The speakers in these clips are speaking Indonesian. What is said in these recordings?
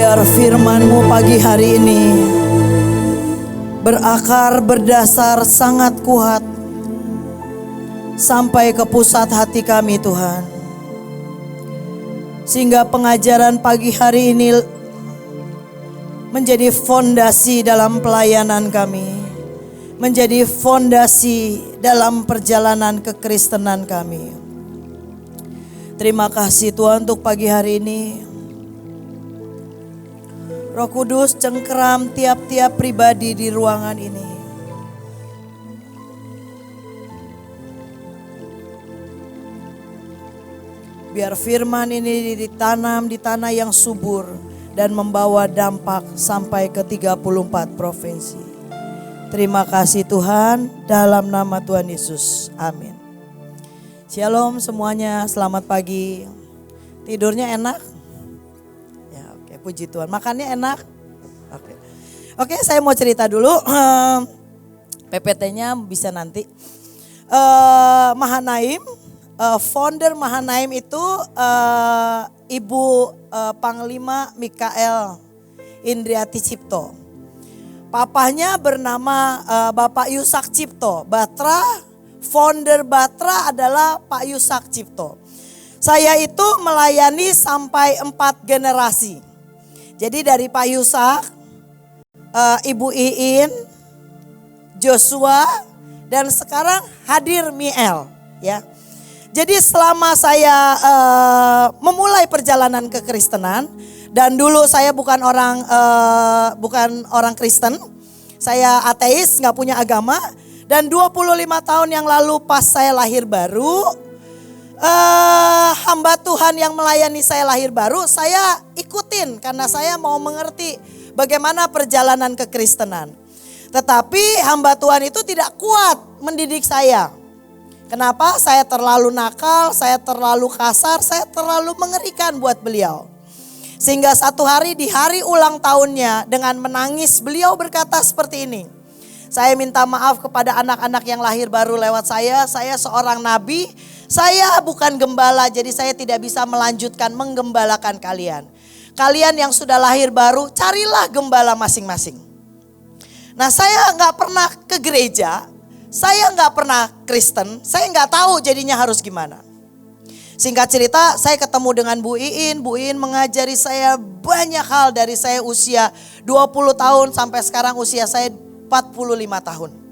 Biar firman-Mu pagi hari ini berakar, berdasar, sangat kuat sampai ke pusat hati kami Tuhan. Sehingga pengajaran pagi hari ini menjadi fondasi dalam pelayanan kami, menjadi fondasi dalam perjalanan kekristenan kami. Terima kasih Tuhan untuk pagi hari ini. Roh Kudus cengkeram tiap-tiap pribadi di ruangan ini. Biar firman ini ditanam di tanah yang subur dan membawa dampak sampai ke 34 provinsi. Terima kasih Tuhan, dalam nama Tuhan Yesus. Amin. Shalom semuanya, selamat pagi. Tidurnya enak? Puji Tuhan. Makannya enak? Oke, saya mau cerita dulu. PPT-nya bisa nanti. Mahanaim, founder Mahanaim itu Ibu Panglima Mikael Indriati Cipto. Papahnya bernama Bapak Yusak Cipto. Batra, founder Batra adalah Pak Yusak Cipto. Saya itu melayani sampai 4 generasi. Jadi dari Pak Yusak, Ibu Iin, Joshua, dan sekarang hadir Miel, ya. Jadi selama saya memulai perjalanan kekristenan, dan dulu saya bukan orang Kristen, saya ateis, nggak punya agama, dan 25 tahun yang lalu pas saya lahir baru, hamba Tuhan yang melayani saya lahir baru, saya ikutin karena saya mau mengerti bagaimana perjalanan kekristenan. Tetapi hamba Tuhan itu tidak kuat mendidik saya. Kenapa? Saya terlalu nakal, saya terlalu kasar, saya terlalu mengerikan buat beliau. Sehingga satu hari di hari ulang tahunnya dengan menangis beliau berkata seperti ini. Saya minta maaf kepada anak-anak yang lahir baru lewat saya seorang nabi. Saya bukan gembala, jadi saya tidak bisa melanjutkan menggembalakan kalian. Kalian yang sudah lahir baru, carilah gembala masing-masing. Nah, saya nggak pernah ke gereja, saya nggak pernah Kristen, saya nggak tahu jadinya harus gimana. Singkat cerita, saya ketemu dengan Bu Iin mengajari saya banyak hal dari saya usia 20 tahun sampai sekarang usia saya 45 tahun.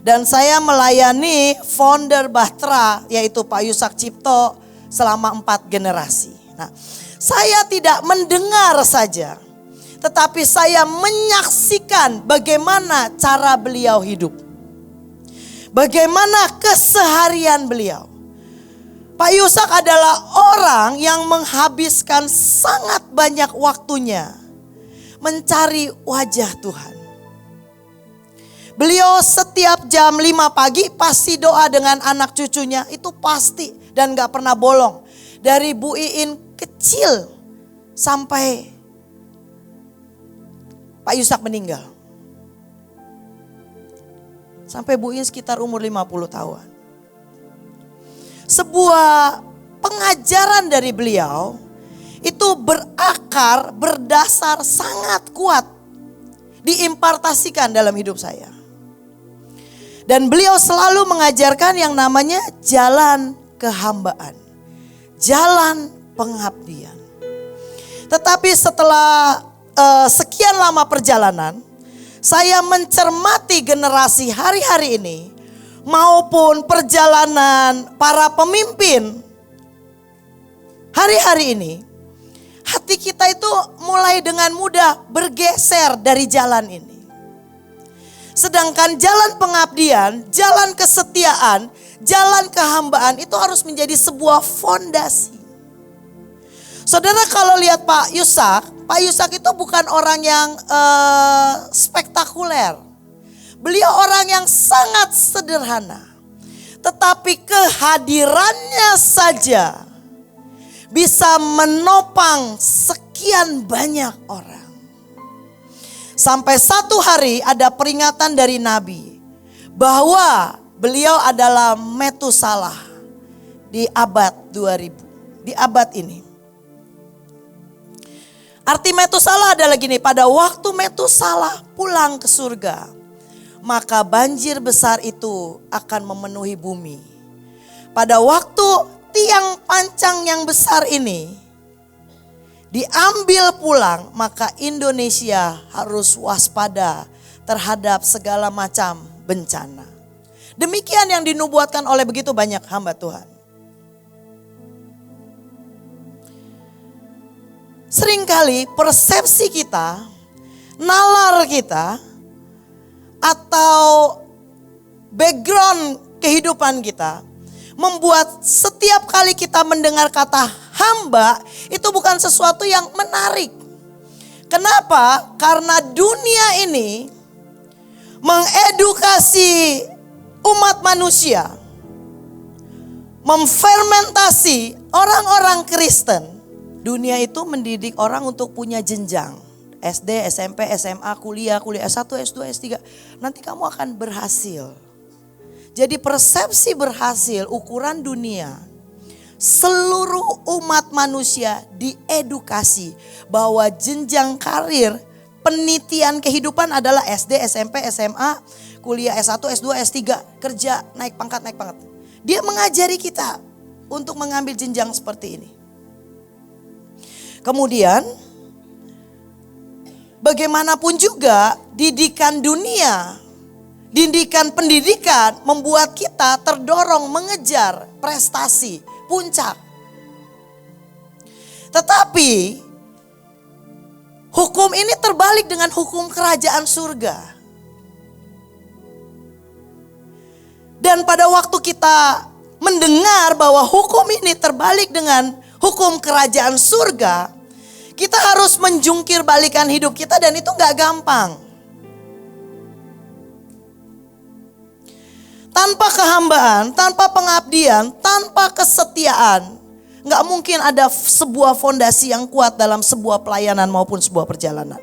Dan saya melayani founder Batra yaitu Pak Yusak Cipto selama 4 generasi. Nah, saya tidak mendengar saja, tetapi saya menyaksikan bagaimana cara beliau hidup. Bagaimana keseharian beliau. Pak Yusak adalah orang yang menghabiskan sangat banyak waktunya mencari wajah Tuhan. Beliau setiap jam 5 pagi pasti doa dengan anak cucunya, itu pasti dan gak pernah bolong. Dari Bu Iin kecil sampai Pak Yusak meninggal. Sampai Bu Iin sekitar umur 50 tahun. Sebuah pengajaran dari beliau itu berakar, berdasar sangat kuat. Diimpartasikan dalam hidup saya. Dan beliau selalu mengajarkan yang namanya jalan kehambaan. Jalan pengabdian. Tetapi setelah sekian lama perjalanan, saya mencermati generasi hari-hari ini maupun perjalanan para pemimpin hari-hari ini, hati kita itu mulai dengan mudah bergeser dari jalan ini. Sedangkan jalan pengabdian, jalan kesetiaan, jalan kehambaan itu harus menjadi sebuah fondasi. Saudara kalau lihat Pak Yusak itu bukan orang yang spektakuler. Beliau orang yang sangat sederhana. Tetapi kehadirannya saja bisa menopang sekian banyak orang. Sampai satu hari ada peringatan dari Nabi bahwa beliau adalah Metusalah di abad 2000. Di abad ini. Arti Metusala adalah gini, pada waktu Metusala pulang ke surga, maka banjir besar itu akan memenuhi bumi. Pada waktu tiang pancang yang besar ini diambil pulang, maka Indonesia harus waspada terhadap segala macam bencana. Demikian yang dinubuatkan oleh begitu banyak hamba Tuhan. Seringkali persepsi kita, nalar kita, atau background kehidupan kita membuat setiap kali kita mendengar kata hamba itu bukan sesuatu yang menarik. Kenapa? Karena dunia ini mengedukasi umat manusia, memfermentasi orang-orang Kristen. Dunia itu mendidik orang untuk punya jenjang. SD, SMP, SMA, kuliah S1, S2, S3. Nanti kamu akan berhasil. Jadi persepsi berhasil, ukuran dunia. Seluruh umat manusia diedukasi bahwa jenjang karir, penitian kehidupan adalah SD, SMP, SMA, kuliah S1, S2, S3, kerja, naik pangkat. Dia mengajari kita untuk mengambil jenjang seperti ini. Kemudian bagaimanapun juga didikan dunia, didikan pendidikan membuat kita terdorong mengejar prestasi, puncak. Tetapi hukum ini terbalik dengan hukum kerajaan surga. Dan pada waktu kita mendengar bahwa hukum ini terbalik dengan hukum kerajaan surga, kita harus menjungkir balikan hidup kita dan itu gak gampang. Tanpa kehambaan, tanpa pengabdian, tanpa kesetiaan, gak mungkin ada sebuah fondasi yang kuat dalam sebuah pelayanan maupun sebuah perjalanan.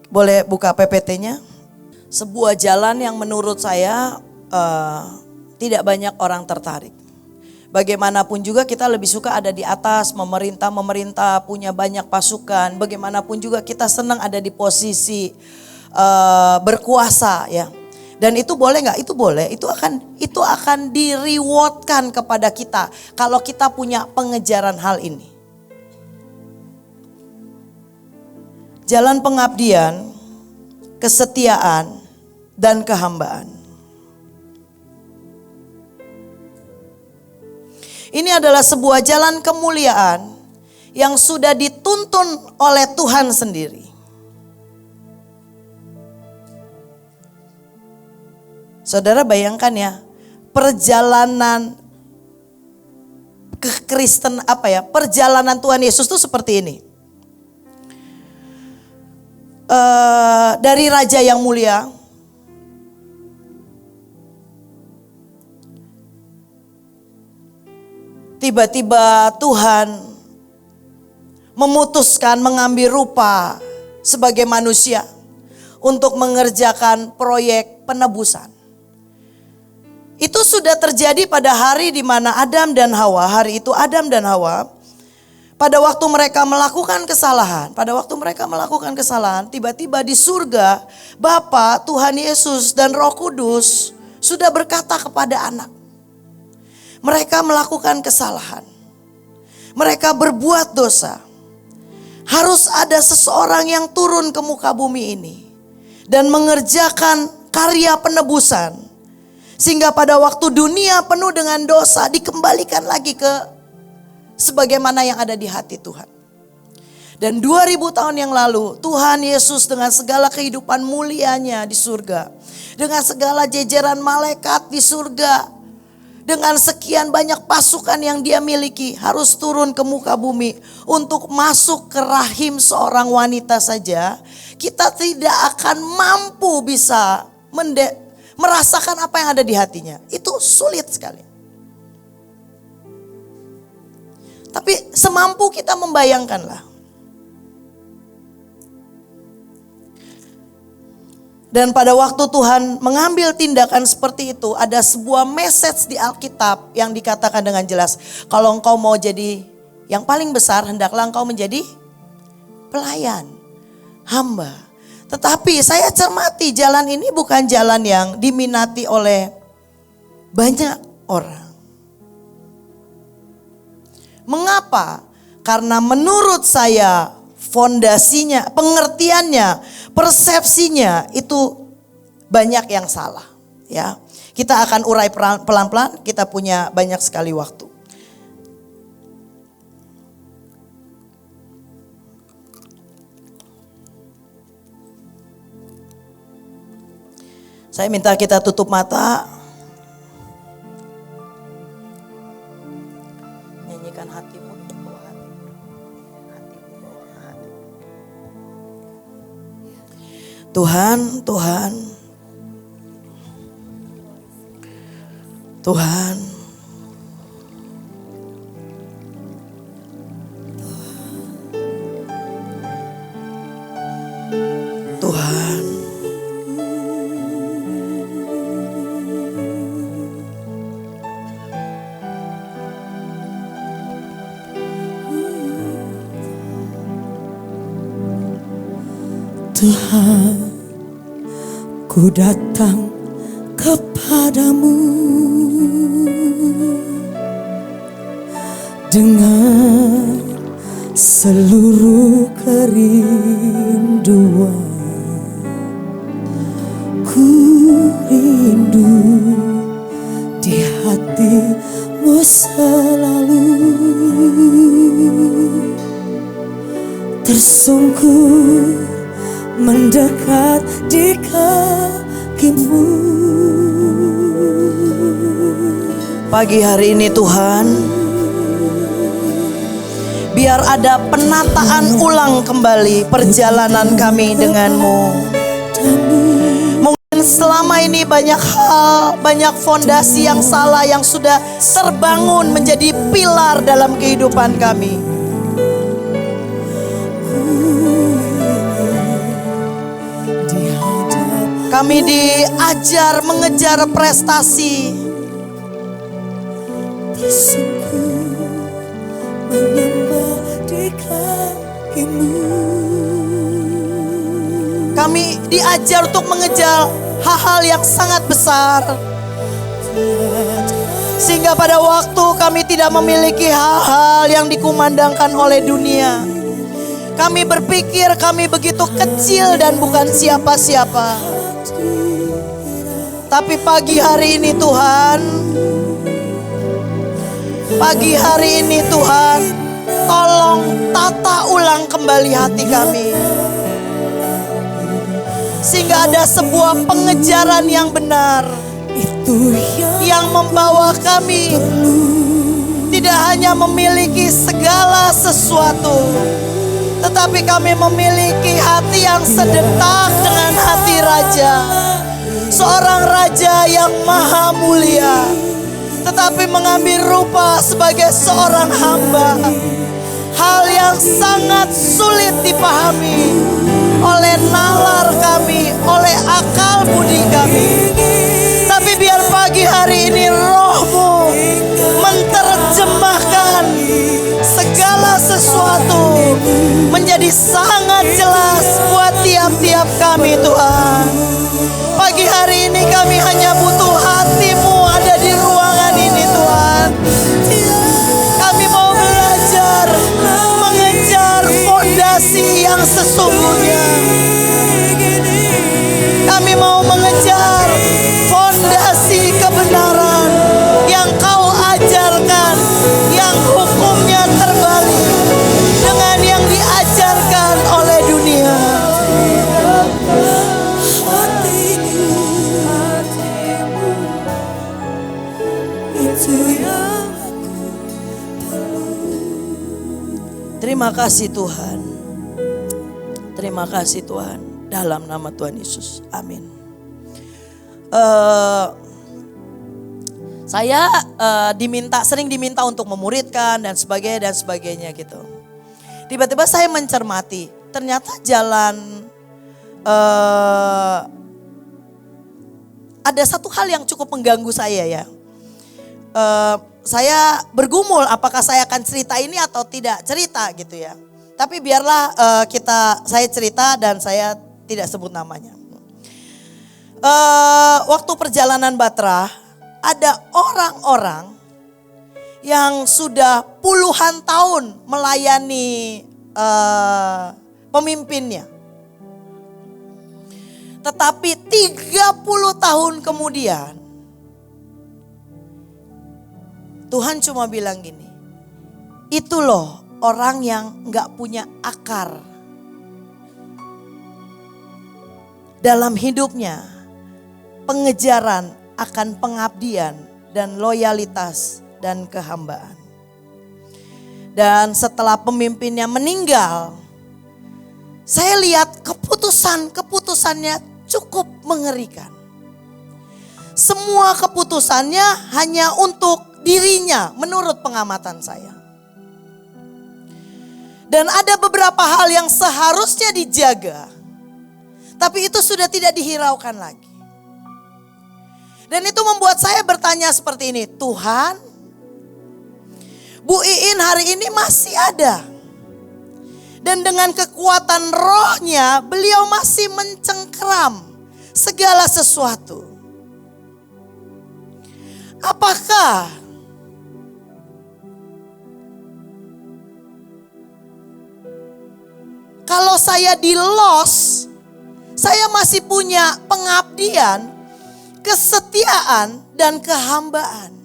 Boleh buka PPT-nya? Sebuah jalan yang menurut saya tidak banyak orang tertarik. Bagaimanapun juga kita lebih suka ada di atas, memerintah, punya banyak pasukan. Bagaimanapun juga kita senang ada di posisi berkuasa ya. Dan itu boleh nggak? Itu boleh. Itu akan di-rewardkan kepada kita kalau kita punya pengejaran hal ini. Jalan pengabdian, kesetiaan, dan kehambaan. Ini adalah sebuah jalan kemuliaan yang sudah dituntun oleh Tuhan sendiri. Saudara bayangkan ya, perjalanan kekristen perjalanan Tuhan Yesus itu seperti ini. Dari raja yang mulia, tiba-tiba Tuhan memutuskan mengambil rupa sebagai manusia untuk mengerjakan proyek penebusan. Itu sudah terjadi pada hari di mana Adam dan Hawa, hari itu Adam dan Hawa, pada waktu mereka melakukan kesalahan, tiba-tiba di surga Bapa, Tuhan Yesus dan Roh Kudus sudah berkata kepada anak. Mereka melakukan kesalahan. Mereka berbuat dosa. Harus ada seseorang yang turun ke muka bumi ini dan mengerjakan karya penebusan. Sehingga pada waktu dunia penuh dengan dosa dikembalikan lagi ke sebagaimana yang ada di hati Tuhan. Dan 2000 tahun yang lalu Tuhan Yesus dengan segala kehidupan mulianya di surga, dengan segala jejeran malaikat di surga, dengan sekian banyak pasukan yang dia miliki, harus turun ke muka bumi untuk masuk ke rahim seorang wanita saja. Kita tidak akan mampu bisa merasakan apa yang ada di hatinya. Itu sulit sekali. Tapi semampu kita membayangkanlah. Dan pada waktu Tuhan mengambil tindakan seperti itu, ada sebuah message di Alkitab yang dikatakan dengan jelas. Kalau engkau mau jadi yang paling besar, hendaklah engkau menjadi pelayan, hamba. Tetapi saya cermati jalan ini bukan jalan yang diminati oleh banyak orang. Mengapa? Karena menurut saya fondasinya, pengertiannya, persepsinya itu banyak yang salah. Ya, kita akan urai pelan-pelan. Kita punya banyak sekali waktu. Saya minta kita tutup mata. Nyanyikan hatimu. Tuhan, Tuhan, Tuhan, Tuhan, Tuhan, ku datang kepadamu dengan seluruh kerinduan. Ku rindu di hatimu selalu, tersungkur mendekat di kakimu. pagi hari ini Tuhan, biar ada penataan ulang kembali perjalanan kami denganmu. Mungkin selama ini banyak hal, banyak fondasi yang salah yang sudah terbangun menjadi pilar dalam kehidupan kami. Kami diajar mengejar prestasi. Kami diajar untuk mengejar hal-hal yang sangat besar. Sehingga pada waktu kami tidak memiliki hal-hal yang dikumandangkan oleh dunia. Kami berpikir kami begitu kecil dan bukan siapa-siapa. Tapi pagi hari ini Tuhan, pagi hari ini Tuhan, tolong tata ulang kembali hati kami. Sehingga ada sebuah pengejaran yang benar, yang membawa kami tidak hanya memiliki segala sesuatu, tetapi kami memiliki hati yang sedetak dengan hati raja. Seorang raja yang maha mulia, tetapi mengambil rupa sebagai seorang hamba. Hal yang sangat sulit dipahami oleh nalar kami, oleh akal budi kami. Tapi biar pagi hari ini Roh-Mu menerjemahkan segala sesuatu menjadi sangat jelas buat tiap-tiap kami Tuhan. Pagi hari ini kami hanya butuh hati-Mu ada di ruangan ini Tuhan. Kami mau belajar mengejar fondasi yang sesungguhnya. Kami mau mengejar fondasi kebenaran yang Kau ajarkan, yang hukumnya terbalik dengan yang diajarkan oleh dunia. Terima kasih Tuhan. Terima kasih Tuhan. Dalam nama Tuhan Yesus. Amin. Saya sering diminta untuk memuridkan dan sebagainya gitu. Tiba-tiba saya mencermati. Ternyata jalan ada satu hal yang cukup mengganggu saya ya. Saya bergumul apakah saya akan cerita ini atau tidak cerita gitu ya. Tapi biarlah saya cerita dan saya tidak sebut namanya. Waktu perjalanan Batra ada orang-orang yang sudah puluhan tahun melayani pemimpinnya. Tetapi 30 tahun kemudian Tuhan cuma bilang gini, itu loh orang yang gak punya akar dalam hidupnya, pengejaran akan pengabdian dan loyalitas dan kehambaan. Dan setelah pemimpinnya meninggal, saya lihat keputusannya cukup mengerikan. Semua keputusannya hanya untuk dirinya menurut pengamatan saya. Dan ada beberapa hal yang seharusnya dijaga, tapi itu sudah tidak dihiraukan lagi. Dan itu membuat saya bertanya seperti ini, Tuhan, Bu Iin hari ini masih ada. Dan dengan kekuatan rohnya beliau masih mencengkeram segala sesuatu. Apakah kalau saya di los, saya masih punya pengabdian, kesetiaan, dan kehambaan?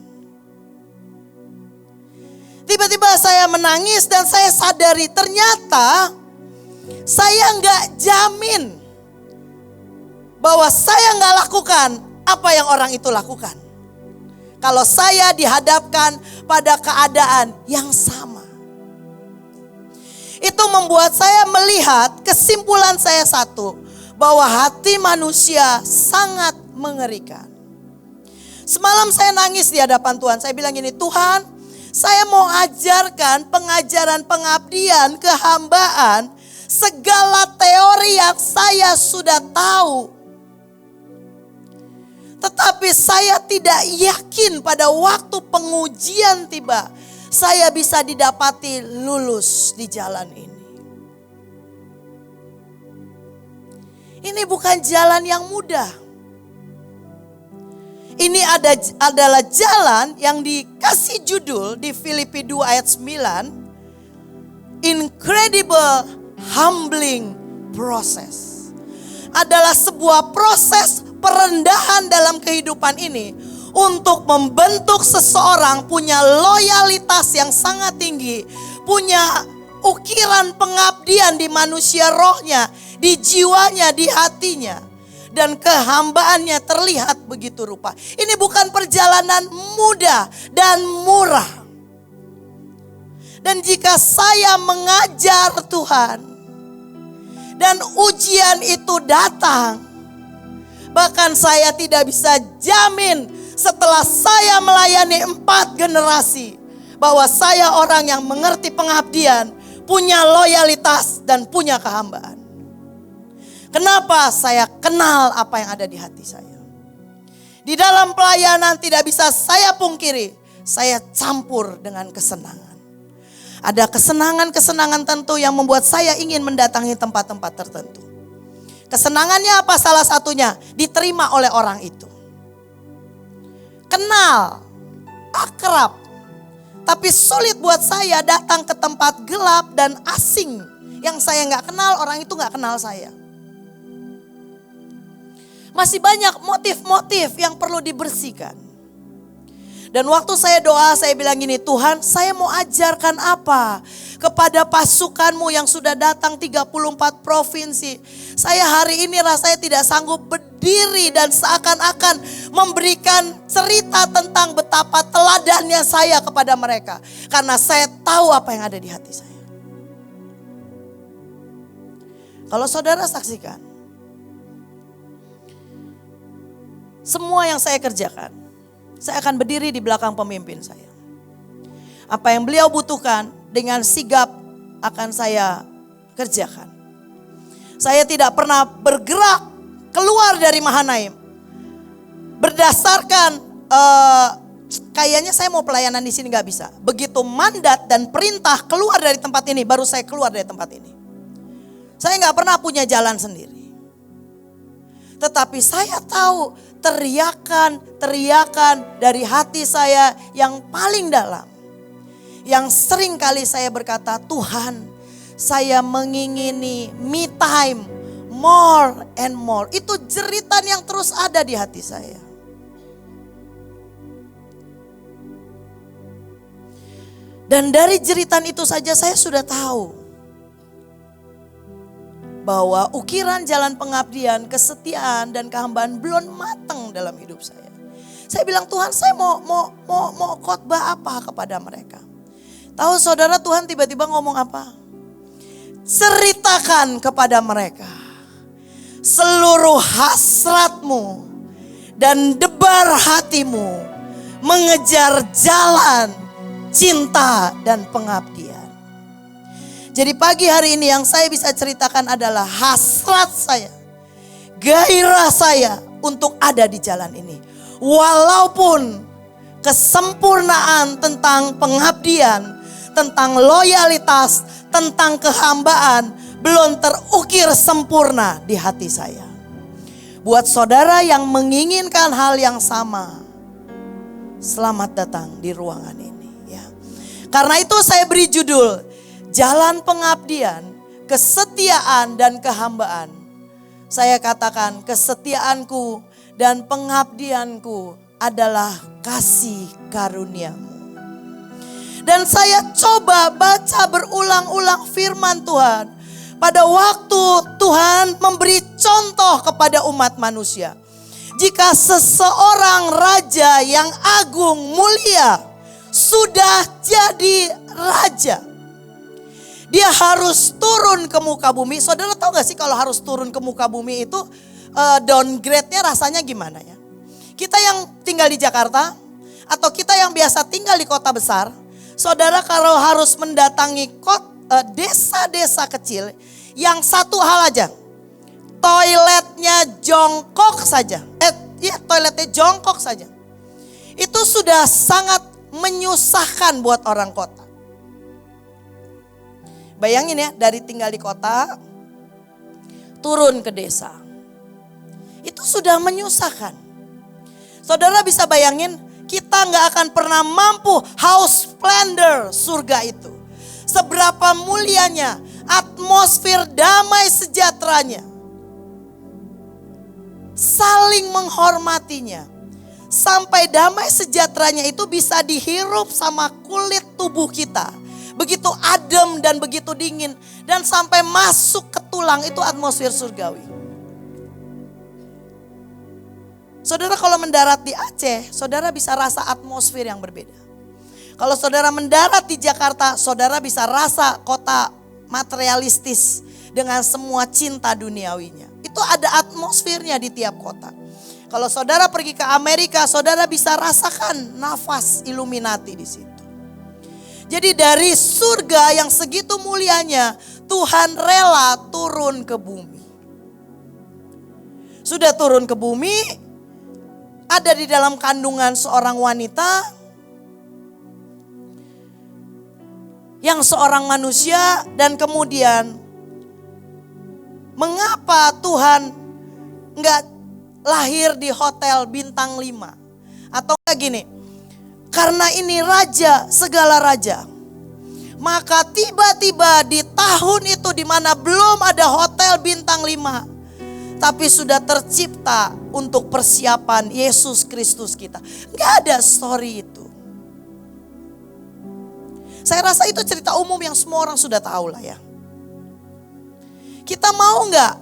Tiba-tiba saya menangis dan saya sadari ternyata saya nggak jamin bahwa saya nggak lakukan apa yang orang itu lakukan. Kalau saya dihadapkan pada keadaan yang sama. Itu membuat saya melihat kesimpulan saya satu, bahwa hati manusia sangat mengerikan. Semalam saya nangis di hadapan Tuhan. Saya bilang gini, Tuhan, saya mau ajarkan pengajaran pengabdian, kehambaan, segala teori yang saya sudah tahu. Tetapi saya tidak yakin pada waktu pengujian tiba, saya bisa didapati lulus di jalan ini. Ini bukan jalan yang mudah. Ini adalah jalan yang dikasih judul di Filipi 2 ayat 9. Incredible humbling process. Adalah sebuah proses perendahan dalam kehidupan ini. Untuk membentuk seseorang punya loyalitas yang sangat tinggi. Punya ukiran pengabdian di manusia rohnya, di jiwanya, di hatinya. Dan kehambaannya terlihat begitu rupa. Ini bukan perjalanan mudah dan murah. Dan jika saya mengajar Tuhan dan ujian itu datang, bahkan saya tidak bisa jamin setelah saya melayani 4 generasi bahwa saya orang yang mengerti pengabdian, punya loyalitas dan punya kehambaan. Kenapa? Saya kenal apa yang ada di hati saya. Di dalam pelayanan tidak bisa saya pungkiri, saya campur dengan kesenangan. Ada kesenangan-kesenangan tentu yang membuat saya ingin mendatangi tempat-tempat tertentu. Kesenangannya apa? Salah satunya diterima oleh orang itu. Kenal, akrab. Tapi sulit buat saya datang ke tempat gelap dan asing. Yang saya gak kenal, orang itu gak kenal saya. Masih banyak motif-motif yang perlu dibersihkan. Dan waktu saya doa, saya bilang gini, Tuhan, saya mau ajarkan apa kepada pasukanmu yang sudah datang 34 provinsi. Saya hari ini rasanya tidak sanggup berdiri dan seakan-akan memberikan cerita tentang betapa teladannya saya kepada mereka. Karena saya tahu apa yang ada di hati saya. Kalau saudara saksikan, semua yang saya kerjakan, saya akan berdiri di belakang pemimpin saya. Apa yang beliau butuhkan dengan sigap akan saya kerjakan. Saya tidak pernah bergerak keluar dari Mahanaim berdasarkan kayaknya saya mau pelayanan di sini nggak bisa. Begitu mandat dan perintah keluar dari tempat ini, baru saya keluar dari tempat ini. Saya nggak pernah punya jalan sendiri. Tetapi saya tahu teriakan dari hati saya yang paling dalam. Yang sering kali saya berkata, Tuhan, saya mengingini me time more and more. Itu jeritan yang terus ada di hati saya. Dan dari jeritan itu saja saya sudah tahu bahwa ukiran jalan pengabdian, kesetiaan dan kehambaan belum matang dalam hidup saya. Saya bilang, Tuhan, saya mau khotbah apa kepada mereka? Tahu saudara, Tuhan tiba-tiba ngomong apa? Ceritakan kepada mereka seluruh hasratmu dan debar hatimu mengejar jalan cinta dan pengabdian. Jadi pagi hari ini yang saya bisa ceritakan adalah hasrat saya, gairah saya untuk ada di jalan ini. Walaupun kesempurnaan tentang pengabdian, tentang loyalitas, tentang kehambaan belum terukir sempurna di hati saya. Buat saudara yang menginginkan hal yang sama, selamat datang di ruangan ini ya. Karena itu saya beri judul Jalan Pengabdian, Kesetiaan dan Kehambaan. Saya katakan kesetiaanku dan pengabdianku adalah kasih karuniamu. Dan saya coba baca berulang-ulang firman Tuhan. Pada waktu Tuhan memberi contoh kepada umat manusia. Jika seseorang raja yang agung mulia sudah jadi raja, dia harus turun ke muka bumi. Saudara tahu gak sih kalau harus turun ke muka bumi itu downgrade-nya rasanya gimana ya? Kita yang tinggal di Jakarta atau kita yang biasa tinggal di kota besar, saudara kalau harus mendatangi desa-desa kecil, yang satu hal aja, toiletnya jongkok saja. Toiletnya jongkok saja. Itu sudah sangat menyusahkan buat orang kota. Bayangin ya, dari tinggal di kota, turun ke desa. Itu sudah menyusahkan. Saudara bisa bayangin, kita gak akan pernah mampu house splendor surga itu. Seberapa mulianya, atmosfer damai sejahteranya. Saling menghormatinya. Sampai damai sejahteranya itu bisa dihirup sama kulit tubuh kita. Begitu adem dan begitu dingin. Dan sampai masuk ke tulang, itu atmosfer surgawi. Saudara kalau mendarat di Aceh, saudara bisa rasa atmosfer yang berbeda. Kalau saudara mendarat di Jakarta, saudara bisa rasa kota materialistis dengan semua cinta duniawinya. Itu ada atmosfernya di tiap kota. Kalau saudara pergi ke Amerika, saudara bisa rasakan nafas Illuminati di situ. Jadi dari surga yang segitu mulianya, Tuhan rela turun ke bumi. Sudah turun ke bumi, ada di dalam kandungan seorang wanita, yang seorang manusia, dan kemudian mengapa Tuhan enggak lahir di hotel bintang 5? Atau enggak gini, karena ini raja segala raja. Maka tiba-tiba di tahun itu di mana belum ada hotel bintang 5, tapi sudah tercipta untuk persiapan Yesus Kristus kita. Enggak ada story itu. Saya rasa itu cerita umum yang semua orang sudah tahu lah ya. Kita mau enggak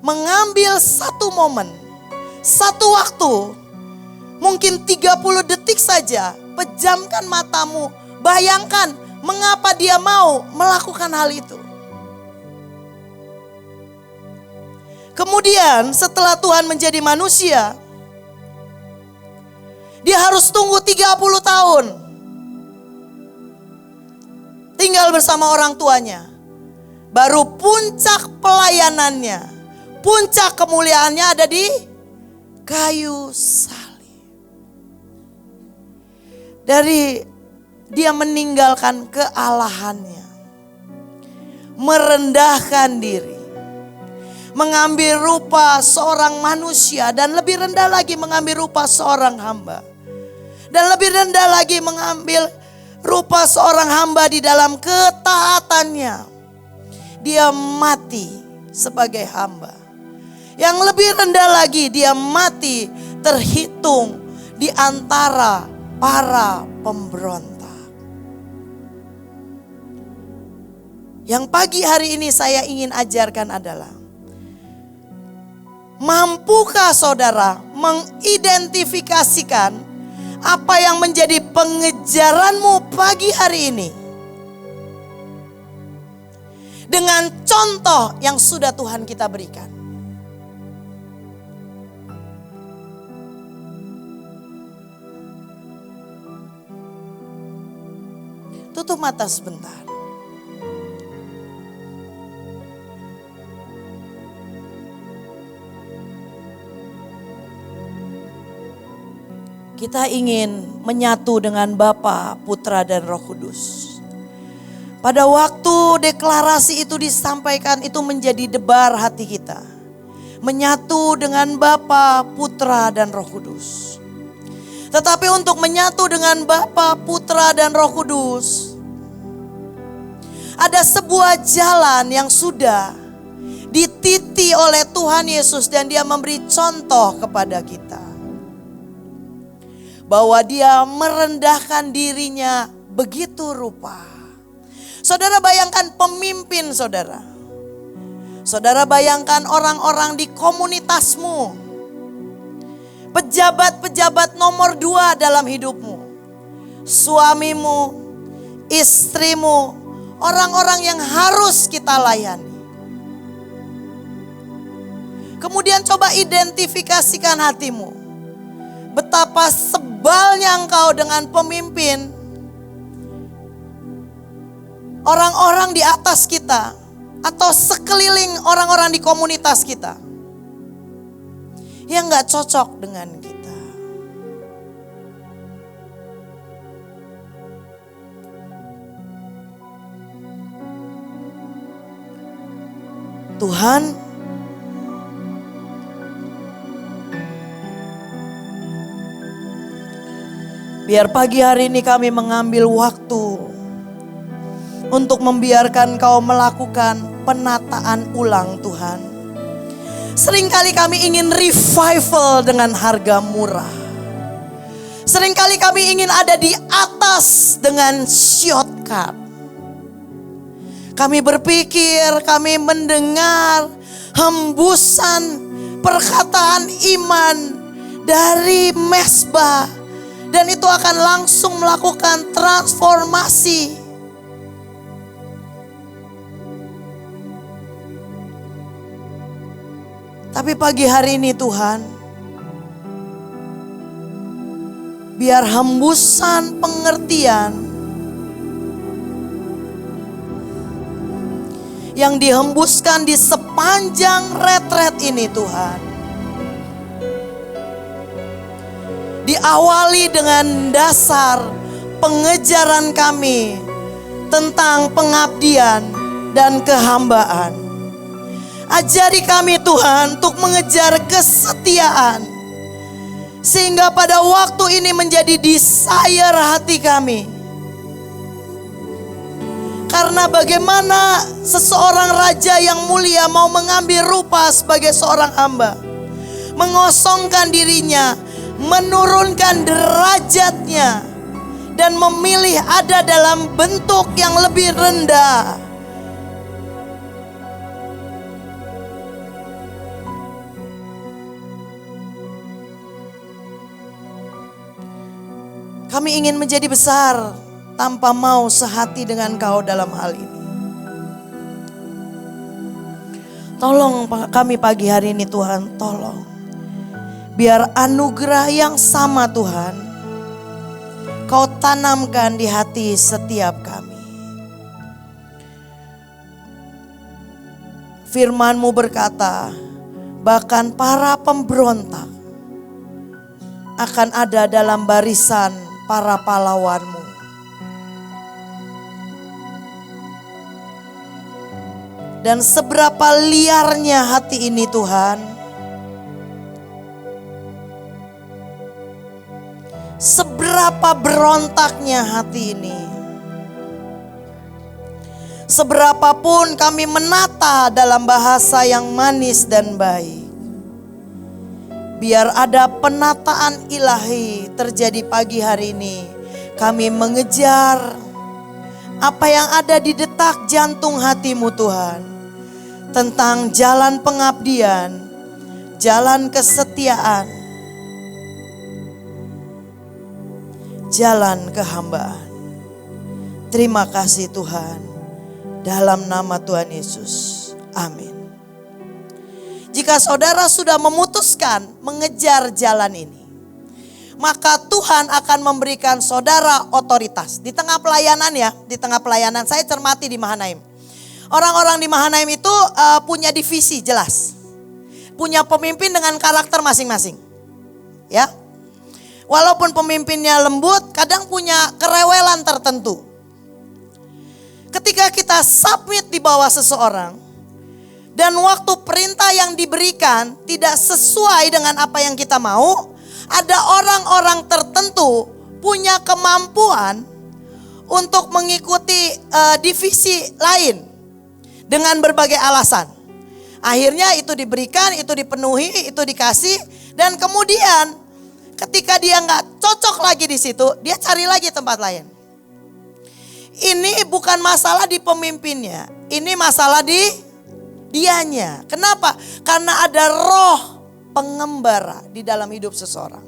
mengambil satu momen, satu waktu, mungkin 30 detik saja, pejamkan matamu, bayangkan mengapa dia mau melakukan hal itu. Kemudian setelah Tuhan menjadi manusia, dia harus tunggu 30 tahun. Tinggal bersama orang tuanya. Baru puncak pelayanannya, puncak kemuliaannya ada di kayu salib. Dari dia meninggalkan kealahannya, merendahkan diri, mengambil rupa seorang manusia, dan lebih rendah lagi mengambil rupa seorang hamba. Dan lebih rendah lagi mengambil rupa seorang hamba di dalam ketaatannya. Dia mati sebagai hamba. Yang lebih rendah lagi, dia mati terhitung di antara para pemberontak. Yang pagi hari ini saya ingin ajarkan adalah, mampukah saudara mengidentifikasikan apa yang menjadi pengejaranmu pagi hari ini dengan contoh yang sudah Tuhan kita berikan? Tutup mata sebentar. Kita ingin menyatu dengan Bapa, Putra, dan Roh Kudus. Pada waktu deklarasi itu disampaikan, itu menjadi debar hati kita. Menyatu dengan Bapa, Putra, dan Roh Kudus. Tetapi untuk menyatu dengan Bapa, Putra, dan Roh Kudus, ada sebuah jalan yang sudah dititi oleh Tuhan Yesus dan dia memberi contoh kepada kita. Bahwa dia merendahkan dirinya begitu rupa. Saudara bayangkan pemimpin saudara. Saudara bayangkan orang-orang di komunitasmu. Pejabat-pejabat nomor 2 dalam hidupmu. Suamimu, istrimu, orang-orang yang harus kita layani. Kemudian coba identifikasikan hatimu. Betapa sebalnya engkau dengan pemimpin. Orang-orang di atas kita. Atau sekeliling orang-orang di komunitas kita. Yang gak cocok dengan kita. Tuhan, biar pagi hari ini kami mengambil waktu untuk membiarkan Kau melakukan penataan ulang Tuhan. Seringkali kami ingin revival dengan harga murah. Seringkali kami ingin ada di atas dengan shortcut. Kami berpikir, kami mendengar hembusan perkataan iman dari mesbah. Dan itu akan langsung melakukan transformasi. Tapi pagi hari ini Tuhan, biar hembusan pengertian yang dihembuskan di sepanjang retret ini Tuhan, diawali dengan dasar pengejaran kami tentang pengabdian dan kehambaan. Ajari kami Tuhan untuk mengejar kesetiaan. Sehingga pada waktu ini menjadi desire hati kami. Karena bagaimana seseorang raja yang mulia mau mengambil rupa sebagai seorang hamba. Mengosongkan dirinya, menurunkan derajatnya. Dan memilih ada dalam bentuk yang lebih rendah. Kami ingin menjadi besar tanpa mau sehati dengan Kau dalam hal ini. Tolong kami pagi hari ini Tuhan, tolong. Biar anugerah yang sama Tuhan, Kau tanamkan di hati setiap kami. Firman-Mu berkata, bahkan para pemberontak akan ada dalam barisan para pahlawanmu. Dan seberapa liarnya hati ini Tuhan, seberapa berontaknya hati ini. Seberapapun kami menata dalam bahasa yang manis dan baik, biar ada penataan ilahi terjadi pagi hari ini. Kami mengejar apa yang ada di detak jantung hatimu Tuhan, tentang jalan pengabdian, jalan kesetiaan, jalan kehambaan. Terima kasih Tuhan. Dalam nama Tuhan Yesus. Amin. Jika saudara sudah memutuskan mengejar jalan ini, maka Tuhan akan memberikan saudara otoritas. Di tengah pelayanan ya, di tengah pelayanan saya cermati di Mahanaim. Orang-orang di Mahanaim itu punya divisi jelas. Punya pemimpin dengan karakter masing-masing. Ya. Walaupun pemimpinnya lembut, kadang punya kerewelan tertentu. Ketika kita submit di bawah seseorang, dan waktu perintah yang diberikan tidak sesuai dengan apa yang kita mau, ada orang-orang tertentu punya kemampuan untuk mengikuti divisi lain dengan berbagai alasan. Akhirnya itu diberikan, itu dipenuhi, itu dikasih, dan kemudian ketika dia nggak cocok lagi di situ, dia cari lagi tempat lain. Ini bukan masalah di pemimpinnya, ini masalah di dianya. Kenapa? Karena ada roh pengembara di dalam hidup seseorang.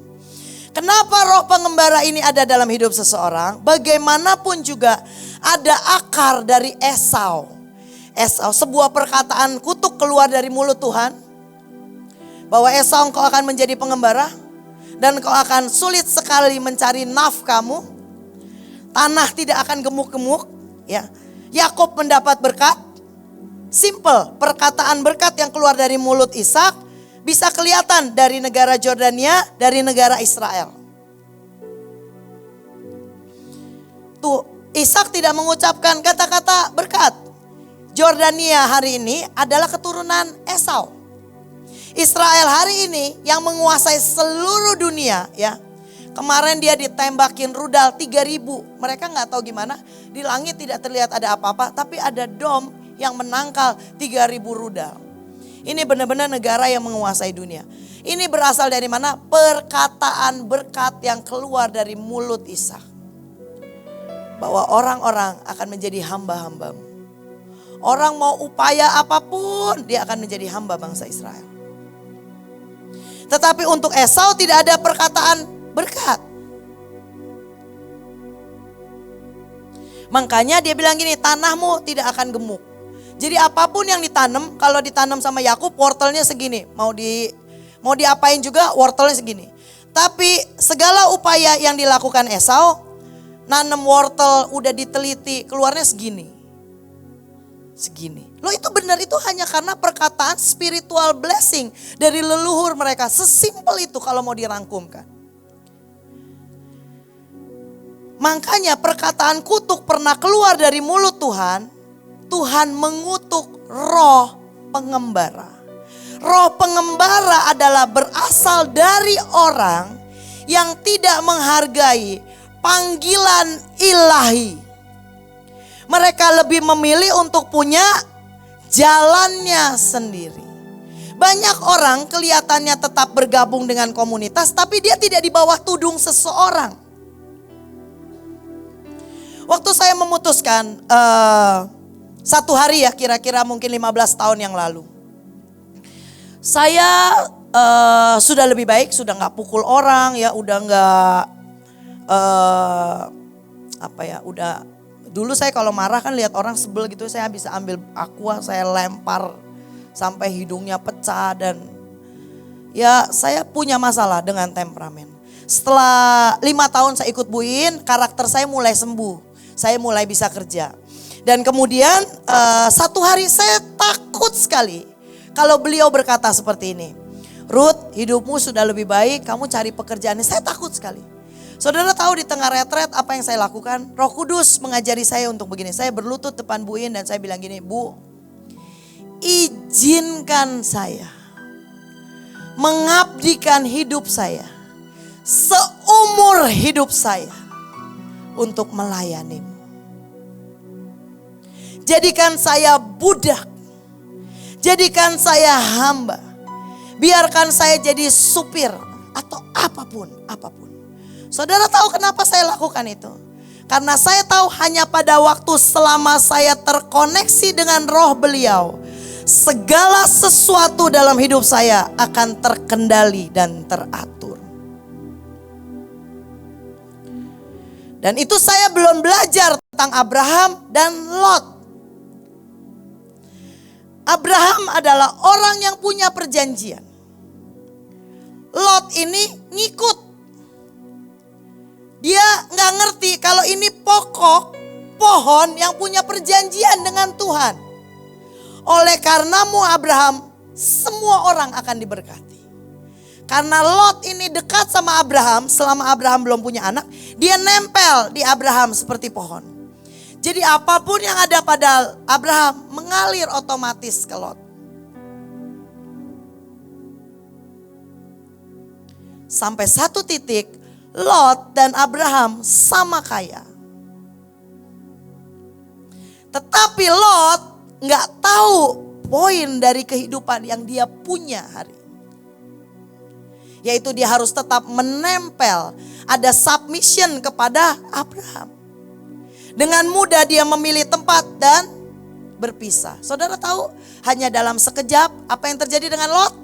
Kenapa roh pengembara ini ada dalam hidup seseorang? Bagaimanapun juga ada akar dari Esau. Esau, sebuah perkataan kutuk keluar dari mulut Tuhan. Bahwa Esau, engkau akan menjadi pengembara. Dan engkau akan sulit sekali mencari nafkahmu. Tanah tidak akan gemuk-gemuk. Ya. Yakub mendapat berkat. Simple, perkataan berkat yang keluar dari mulut Ishak bisa kelihatan dari negara Jordania, dari negara Israel. Tuh, Ishak tidak mengucapkan kata-kata berkat. Jordania hari ini adalah keturunan Esau. Israel hari ini yang menguasai seluruh dunia, ya. Kemarin dia ditembakin rudal 3.000. Mereka nggak tahu gimana, di langit tidak terlihat ada apa-apa, tapi ada dom yang menangkal 3.000 rudal. Ini benar-benar negara yang menguasai dunia. Ini berasal dari mana? Perkataan berkat yang keluar dari mulut Ishak. Bahwa orang-orang akan menjadi hamba-hambamu. Orang mau upaya apapun, dia akan menjadi hamba bangsa Israel. Tetapi untuk Esau tidak ada perkataan berkat. Makanya dia bilang gini, tanahmu tidak akan gemuk. Jadi apapun yang ditanam, kalau ditanam sama Yakub wortelnya segini. Mau diapain juga wortelnya segini. Tapi segala upaya yang dilakukan Esau, nanam wortel udah diteliti, keluarnya segini. Segini. Loh itu benar, itu hanya karena perkataan spiritual blessing dari leluhur mereka. Sesimpel itu kalau mau dirangkumkan. Makanya perkataan kutuk pernah keluar dari mulut Tuhan. Tuhan mengutuk roh pengembara. Roh pengembara adalah berasal dari orang yang tidak menghargai panggilan ilahi. Mereka lebih memilih untuk punya jalannya sendiri. Banyak orang kelihatannya tetap bergabung dengan komunitas, tapi dia tidak di bawah tudung seseorang. Waktu saya memutuskan satu hari ya, kira-kira mungkin 15 tahun yang lalu. Saya sudah lebih baik, sudah gak pukul orang ya, udah gak udah. Dulu saya kalau marah kan lihat orang sebel gitu, saya bisa ambil aqua, saya lempar sampai hidungnya pecah, dan ya saya punya masalah dengan temperamen. Setelah 5 tahun saya ikut buin, karakter saya mulai sembuh. Saya mulai bisa kerja. Dan kemudian satu hari saya takut sekali kalau beliau berkata seperti ini. Ruth, hidupmu sudah lebih baik, kamu cari pekerjaan. Saya takut sekali. Saudara tahu di tengah retret apa yang saya lakukan? Roh Kudus mengajari saya untuk begini. Saya berlutut depan Bu In dan saya bilang gini, Bu, izinkan saya mengabdikan hidup saya seumur hidup saya untuk melayanimu. Jadikan saya budak, jadikan saya hamba, biarkan saya jadi supir atau apapun. Saudara tahu kenapa saya lakukan itu? Karena saya tahu hanya pada waktu selama saya terkoneksi dengan roh beliau, segala sesuatu dalam hidup saya akan terkendali dan teratur. Dan itu saya belum belajar tentang Abraham dan Lot. Abraham adalah orang yang punya perjanjian. Lot ini ngikut. Dia gak ngerti kalau ini pokok pohon yang punya perjanjian dengan Tuhan. Oleh karenamu Abraham, semua orang akan diberkati. Karena Lot ini dekat sama Abraham, selama Abraham belum punya anak, dia nempel di Abraham seperti pohon. Jadi apapun yang ada pada Abraham mengalir otomatis ke Lot. Sampai satu titik, Lot dan Abraham sama kaya. Tetapi Lot gak tahu poin dari kehidupan yang dia punya hari ini. Yaitu dia harus tetap menempel, ada submission kepada Abraham. Dengan mudah dia memilih tempat dan berpisah. Saudara tahu hanya dalam sekejap apa yang terjadi dengan Lot?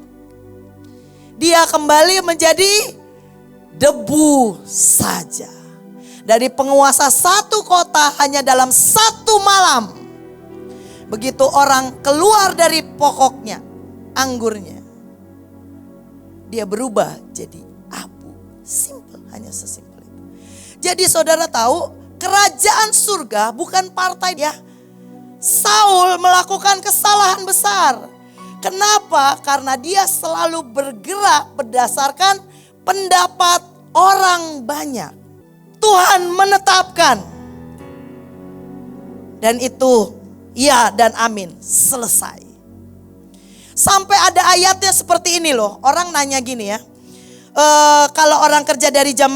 Dia kembali menjadi debu saja. Dari penguasa satu kota hanya dalam satu malam. Begitu orang keluar dari pokoknya, anggurnya, dia berubah jadi abu. Simple, hanya sesimpel itu. Jadi saudara tahu, kerajaan surga bukan partai ya. Saul melakukan kesalahan besar. Kenapa? Karena dia selalu bergerak berdasarkan pendapat orang banyak. Tuhan menetapkan. Dan itu ya dan amin, selesai. Sampai ada ayatnya seperti ini loh. Orang nanya gini ya. Kalau orang kerja dari jam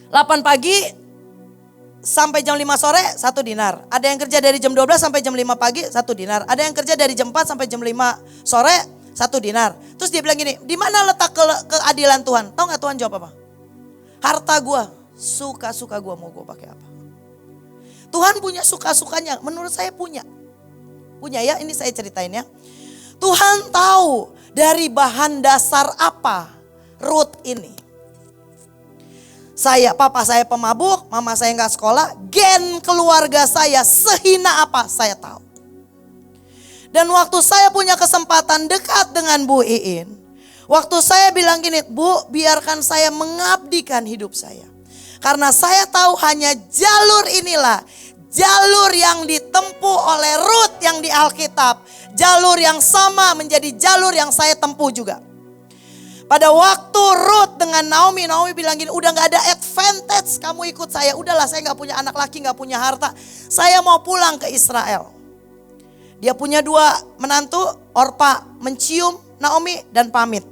8 pagi sampai jam 5 sore 1 dinar. Ada yang kerja dari jam 12 sampai jam 5 pagi 1 dinar. Ada yang kerja dari jam 4 sampai jam 5 sore 1 dinar. Terus dia bilang gini, di mana letak keadilan Tuhan? Tahu gak Tuhan jawab apa? Harta gue, suka-suka gue mau gue pakai apa. Tuhan punya suka-sukanya, menurut saya punya. Punya ya, ini saya ceritain ya. Tuhan tahu dari bahan dasar apa Ruth ini. Papa saya pemabuk, mama saya gak sekolah, gen keluarga saya sehina apa saya tahu. Dan waktu saya punya kesempatan dekat dengan Bu Iin, waktu saya bilang gini, Bu, biarkan saya mengabdikan hidup saya. Karena saya tahu hanya jalur inilah, jalur yang ditempuh oleh Ruth yang di Alkitab. Jalur yang sama menjadi jalur yang saya tempuh juga. Pada waktu Ruth dengan Naomi bilang gini, udah gak ada advantage kamu ikut saya. Udahlah, saya gak punya anak laki, gak punya harta. Saya mau pulang ke Israel. Dia punya 2 menantu, Orpa mencium Naomi dan pamit.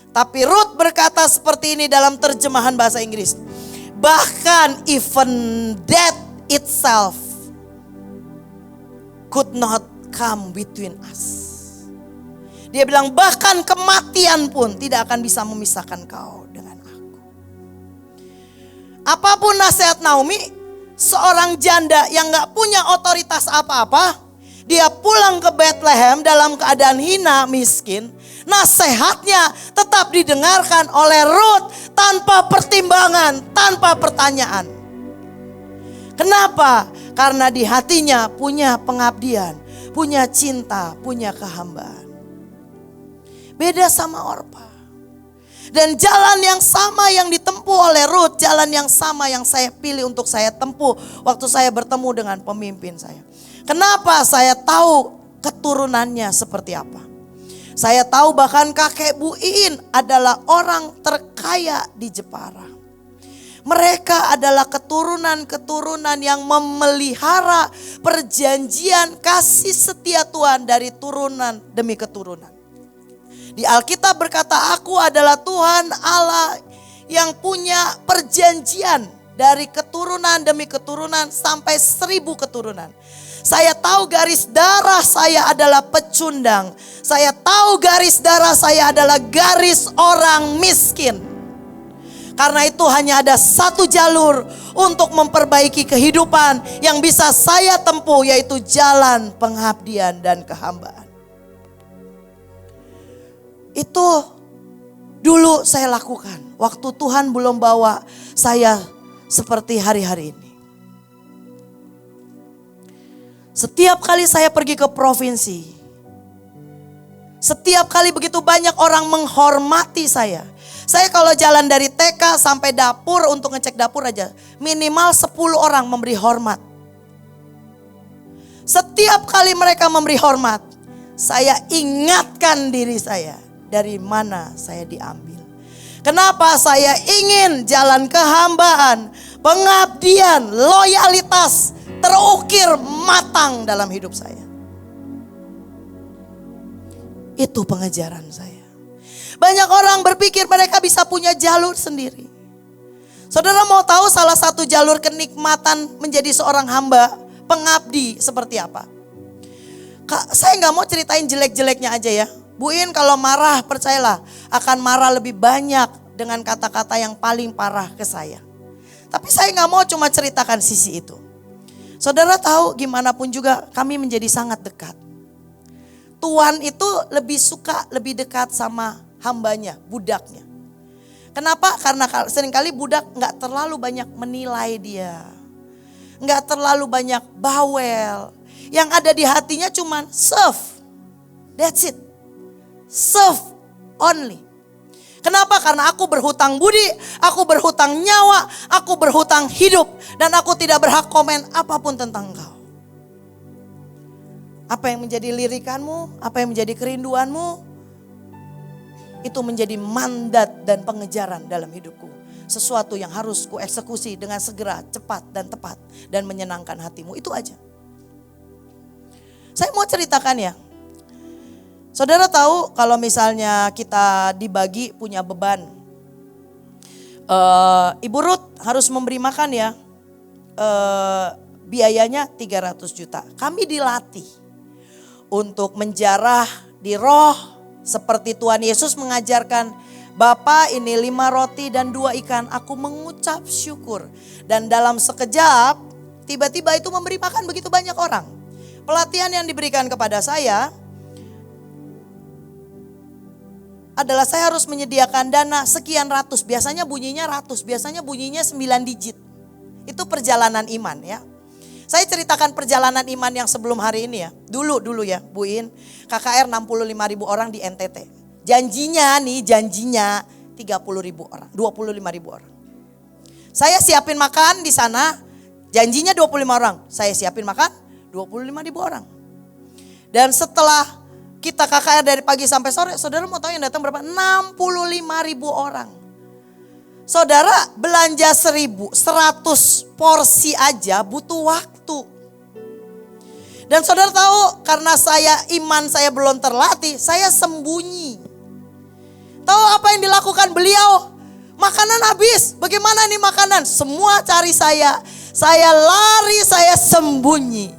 Tapi Ruth berkata seperti ini dalam terjemahan bahasa Inggris. Bahkan even death itself could not come between us. Dia bilang bahkan kematian pun tidak akan bisa memisahkan kau dengan aku. Apapun nasihat Naomi, seorang janda yang gak punya otoritas apa-apa, dia pulang ke Bethlehem dalam keadaan hina, miskin. Nasihatnya tetap didengarkan oleh Ruth tanpa pertimbangan, tanpa pertanyaan. Kenapa? Karena di hatinya punya pengabdian, punya cinta, punya kehambaan. Beda sama Orpa. Dan jalan yang sama yang ditempuh oleh Ruth, jalan yang sama yang saya pilih untuk saya tempuh waktu saya bertemu dengan pemimpin saya. Kenapa? Saya tahu keturunannya seperti apa. Saya tahu bahkan kakek Bu Iin adalah orang terkaya di Jepara. Mereka adalah keturunan-keturunan yang memelihara perjanjian kasih setia Tuhan dari turunan demi keturunan. Di Alkitab berkata, aku adalah Tuhan Allah yang punya perjanjian dari keturunan demi keturunan sampai 1000 keturunan. Saya tahu garis darah saya adalah pecundang. Saya tahu garis darah saya adalah garis orang miskin. Karena itu hanya ada satu jalur untuk memperbaiki kehidupan yang bisa saya tempuh, yaitu jalan pengabdian dan kehambaan. Itu dulu saya lakukan waktu Tuhan belum bawa saya seperti hari-hari ini. Setiap kali saya pergi ke provinsi, setiap kali begitu banyak orang menghormati saya. Saya kalau jalan dari TK sampai dapur untuk ngecek dapur aja, minimal 10 orang memberi hormat. Setiap kali mereka memberi hormat, saya ingatkan diri saya dari mana saya diambil. Kenapa saya ingin jalan kehambaan, pengabdian, loyalitas terukir matang dalam hidup saya. Itu pengejaran saya. Banyak orang berpikir mereka bisa punya jalur sendiri. Saudara mau tahu salah satu jalur kenikmatan menjadi seorang hamba, pengabdi seperti apa? Saya gak mau ceritain jelek-jeleknya aja ya. Bu In kalau marah percayalah akan marah lebih banyak dengan kata-kata yang paling parah ke saya. Tapi saya gak mau cuma ceritakan sisi itu. Saudara tahu gimana pun juga kami menjadi sangat dekat. Tuhan itu lebih suka, lebih dekat sama hambanya, budaknya. Kenapa? Karena seringkali budak gak terlalu banyak menilai dia. Gak terlalu banyak bawel. Yang ada di hatinya cuman serve. That's it. Serve only. Kenapa? Karena aku berhutang budi, aku berhutang nyawa, aku berhutang hidup. Dan aku tidak berhak komen apapun tentang engkau. Apa yang menjadi lirikanmu, apa yang menjadi kerinduanmu, itu menjadi mandat dan pengejaran dalam hidupku. Sesuatu yang harus ku eksekusi dengan segera, cepat dan tepat. Dan menyenangkan hatimu, itu aja. Saya mau ceritakan ya. Saudara tahu kalau misalnya kita dibagi punya beban. Ibu Ruth harus memberi makan ya. Biayanya 300 juta. Kami dilatih untuk menjarah di roh. Seperti Tuhan Yesus mengajarkan, Bapa ini 5 roti dan 2 ikan, aku mengucap syukur. Dan dalam sekejap, tiba-tiba itu memberi makan begitu banyak orang. Pelatihan yang diberikan kepada saya adalah saya harus menyediakan dana sekian ratus. Biasanya bunyinya ratus, biasanya bunyinya 9 digit. Itu perjalanan iman ya. Saya ceritakan perjalanan iman yang sebelum hari ini ya. Dulu ya Bu In. KKR 65.000 orang di NTT. Janjinya 30.000 orang, 25.000 orang. Saya siapin makan di sana, janjinya 25 orang. Saya siapin makan 25.000 orang. Dan setelah kita KKR dari pagi sampai sore, saudara mau tahu yang datang berapa? 65.000 orang. Saudara belanja 100 porsi aja butuh waktu. Dan saudara tahu karena iman saya belum terlatih, saya sembunyi. Tahu apa yang dilakukan beliau? Makanan habis, bagaimana nih makanan? Semua cari saya lari, saya sembunyi.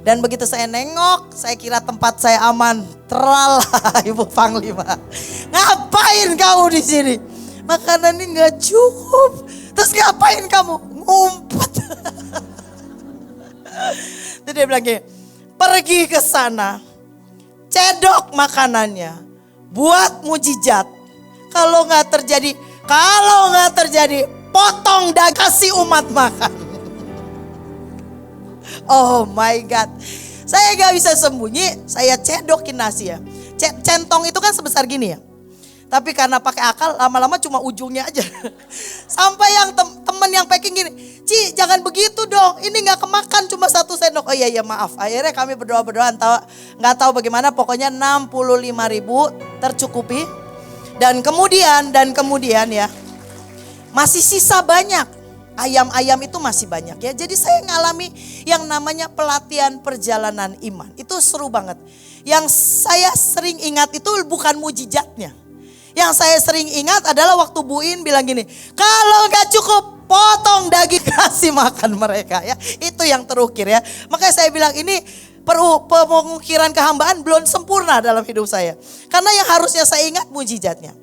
Dan begitu saya nengok, saya kira tempat saya aman. Teralah Ibu Panglima. Ngapain kamu di sini? Makanan ini gak cukup. Terus ngapain kamu? Ngumpet. Terus dia bilang gini, pergi ke sana, cedok makanannya, buat mujizat. Kalau gak terjadi, potong dan kasih umat makan. Oh my God. Saya gak bisa sembunyi, saya cedokin nasi ya. Centong itu kan sebesar gini ya. Tapi karena pakai akal lama-lama cuma ujungnya aja. Sampai yang temen yang packing gini, Ci jangan begitu dong, ini gak kemakan cuma 1 sendok. Oh iya maaf, akhirnya kami berdoa-berdoa gak tahu bagaimana, pokoknya 65.000 tercukupi. Dan kemudian ya, Masih sisa banyak. Ayam-ayam itu masih banyak ya. Jadi saya ngalami yang namanya pelatihan perjalanan iman. Itu seru banget. Yang saya sering ingat itu bukan mujizatnya. Yang saya sering ingat adalah waktu Bu In bilang gini, kalau gak cukup potong daging kasih makan mereka ya. Itu yang terukir ya. Makanya saya bilang ini pengukiran kehambaan belum sempurna dalam hidup saya. Karena yang harusnya saya ingat mujizatnya.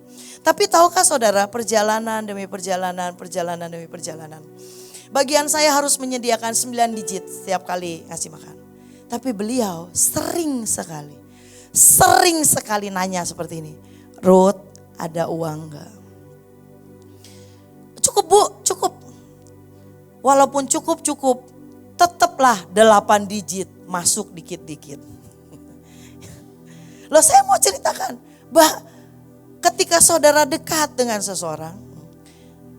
Tapi tahukah saudara, perjalanan demi perjalanan, perjalanan demi perjalanan. Bagian saya harus menyediakan 9 digit setiap kali ngasih makan. Tapi beliau sering sekali nanya seperti ini. Ruth, ada uang enggak? Cukup Bu, cukup. Walaupun cukup, tetaplah 8 digit masuk dikit-dikit. Loh saya mau ceritakan, ketika saudara dekat dengan seseorang,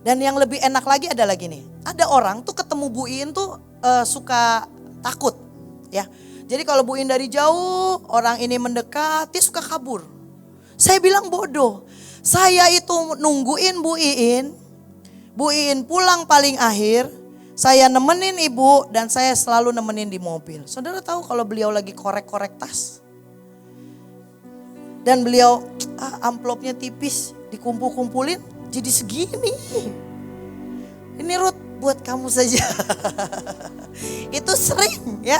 dan yang lebih enak lagi adalah gini, ada orang tuh ketemu Bu In tuh suka takut ya. Jadi kalau Bu In dari jauh, orang ini mendekat, dia suka kabur. Saya bilang bodoh, saya itu nungguin Bu In pulang paling akhir, saya nemenin ibu dan saya selalu nemenin di mobil. Saudara tahu kalau beliau lagi korek-korek tas. Dan beliau amplopnya tipis, dikumpul-kumpulin jadi segini. Ini Ruth buat kamu saja. Itu sering ya.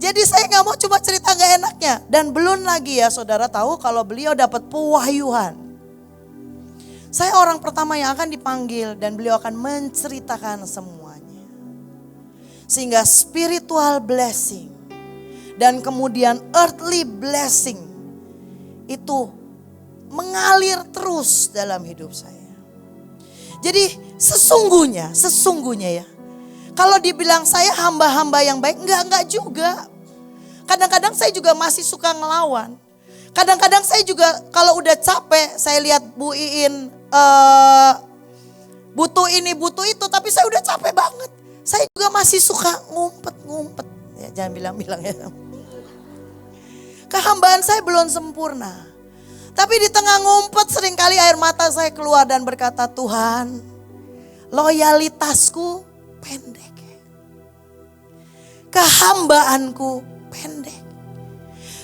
Jadi saya gak mau cuma cerita gak enaknya. Dan belum lagi ya saudara tahu kalau beliau dapat pewahyuan. Saya orang pertama yang akan dipanggil dan beliau akan menceritakan semuanya. Sehingga spiritual blessing dan kemudian earthly blessing itu mengalir terus dalam hidup saya. Jadi sesungguhnya ya. Kalau dibilang saya hamba-hamba yang baik, enggak juga. Kadang-kadang saya juga masih suka ngelawan. Kadang-kadang saya juga kalau udah capek, saya lihat Bu Iin butuh ini, butuh itu, tapi saya udah capek banget. Saya juga masih suka ngumpet. Ya, jangan bilang-bilang ya. Kehambaan saya belum sempurna. Tapi di tengah ngumpet seringkali air mata saya keluar dan berkata, Tuhan, loyalitasku pendek. Kehambaanku pendek.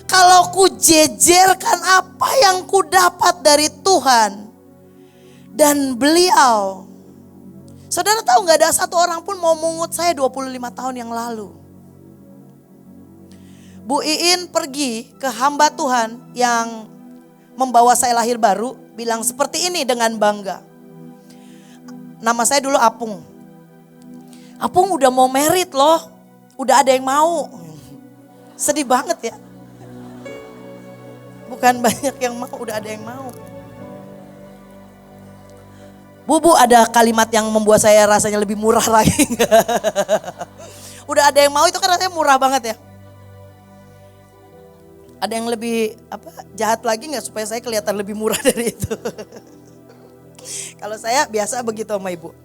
Kalau ku jejerkan apa yang ku dapat dari Tuhan dan beliau. Saudara tahu gak ada satu orang pun mau mungut saya 25 tahun yang lalu. Bu Iin pergi ke hamba Tuhan yang membawa saya lahir baru, bilang seperti ini dengan bangga. Nama saya dulu Apung. Apung udah mau merit loh, udah ada yang mau. Sedih banget ya. Bukan banyak yang mau, udah ada yang mau. Bu, ada kalimat yang membuat saya rasanya lebih murah lagi. Udah ada yang mau itu kan rasanya murah banget ya. Ada yang lebih jahat lagi nggak supaya saya kelihatan lebih murah dari itu? Kalau saya biasa begitu sama ibu.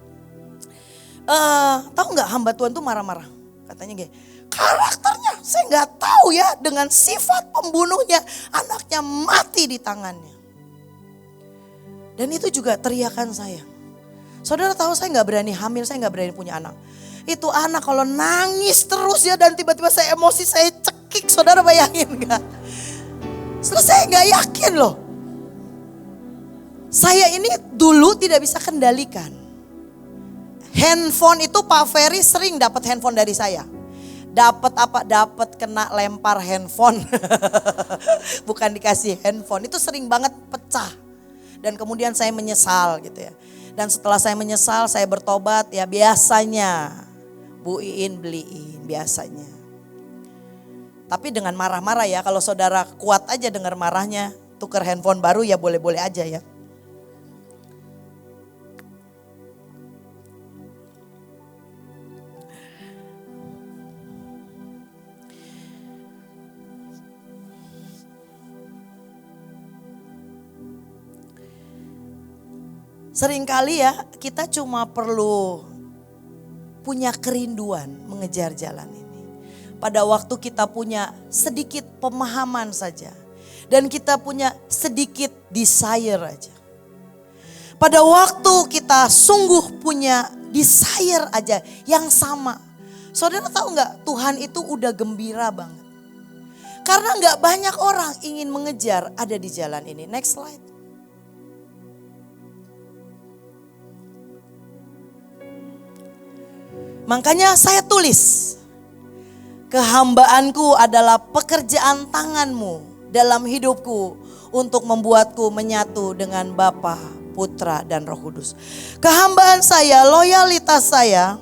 Tahu nggak hamba Tuhan tuh marah-marah? Katanya gini, karakternya saya nggak tahu ya, dengan sifat pembunuhnya anaknya mati di tangannya. Dan itu juga teriakan saya. Saudara tahu saya nggak berani hamil, saya nggak berani punya anak. Itu anak kalau nangis terus ya dan tiba-tiba saya emosi, saya cekik, saudara bayangin nggak? Terus saya nggak yakin loh. Saya ini dulu tidak bisa kendalikan. Handphone itu Pak Ferry sering dapat handphone dari saya. Dapat apa? Dapat kena lempar handphone. Bukan dikasih handphone. Itu sering banget pecah. Dan kemudian saya menyesal gitu ya. Dan setelah saya menyesal, saya bertobat ya biasanya Bu Iin beliin biasanya. Tapi dengan marah-marah ya, kalau saudara kuat aja dengar marahnya, tuker handphone baru ya boleh-boleh aja ya. Seringkali ya kita cuma perlu punya kerinduan mengejar jalan ini. Pada waktu kita punya sedikit pemahaman saja. Dan kita punya sedikit desire aja. pada waktu kita sungguh punya desire aja yang sama. Saudara tahu nggak, Tuhan itu udah gembira banget. Karena nggak banyak orang ingin mengejar ada di jalan ini. Next slide. Makanya saya tulis, kehambaanku adalah pekerjaan tanganmu dalam hidupku untuk membuatku menyatu dengan Bapa, Putra, dan Roh Kudus. Kehambaan saya, loyalitas saya,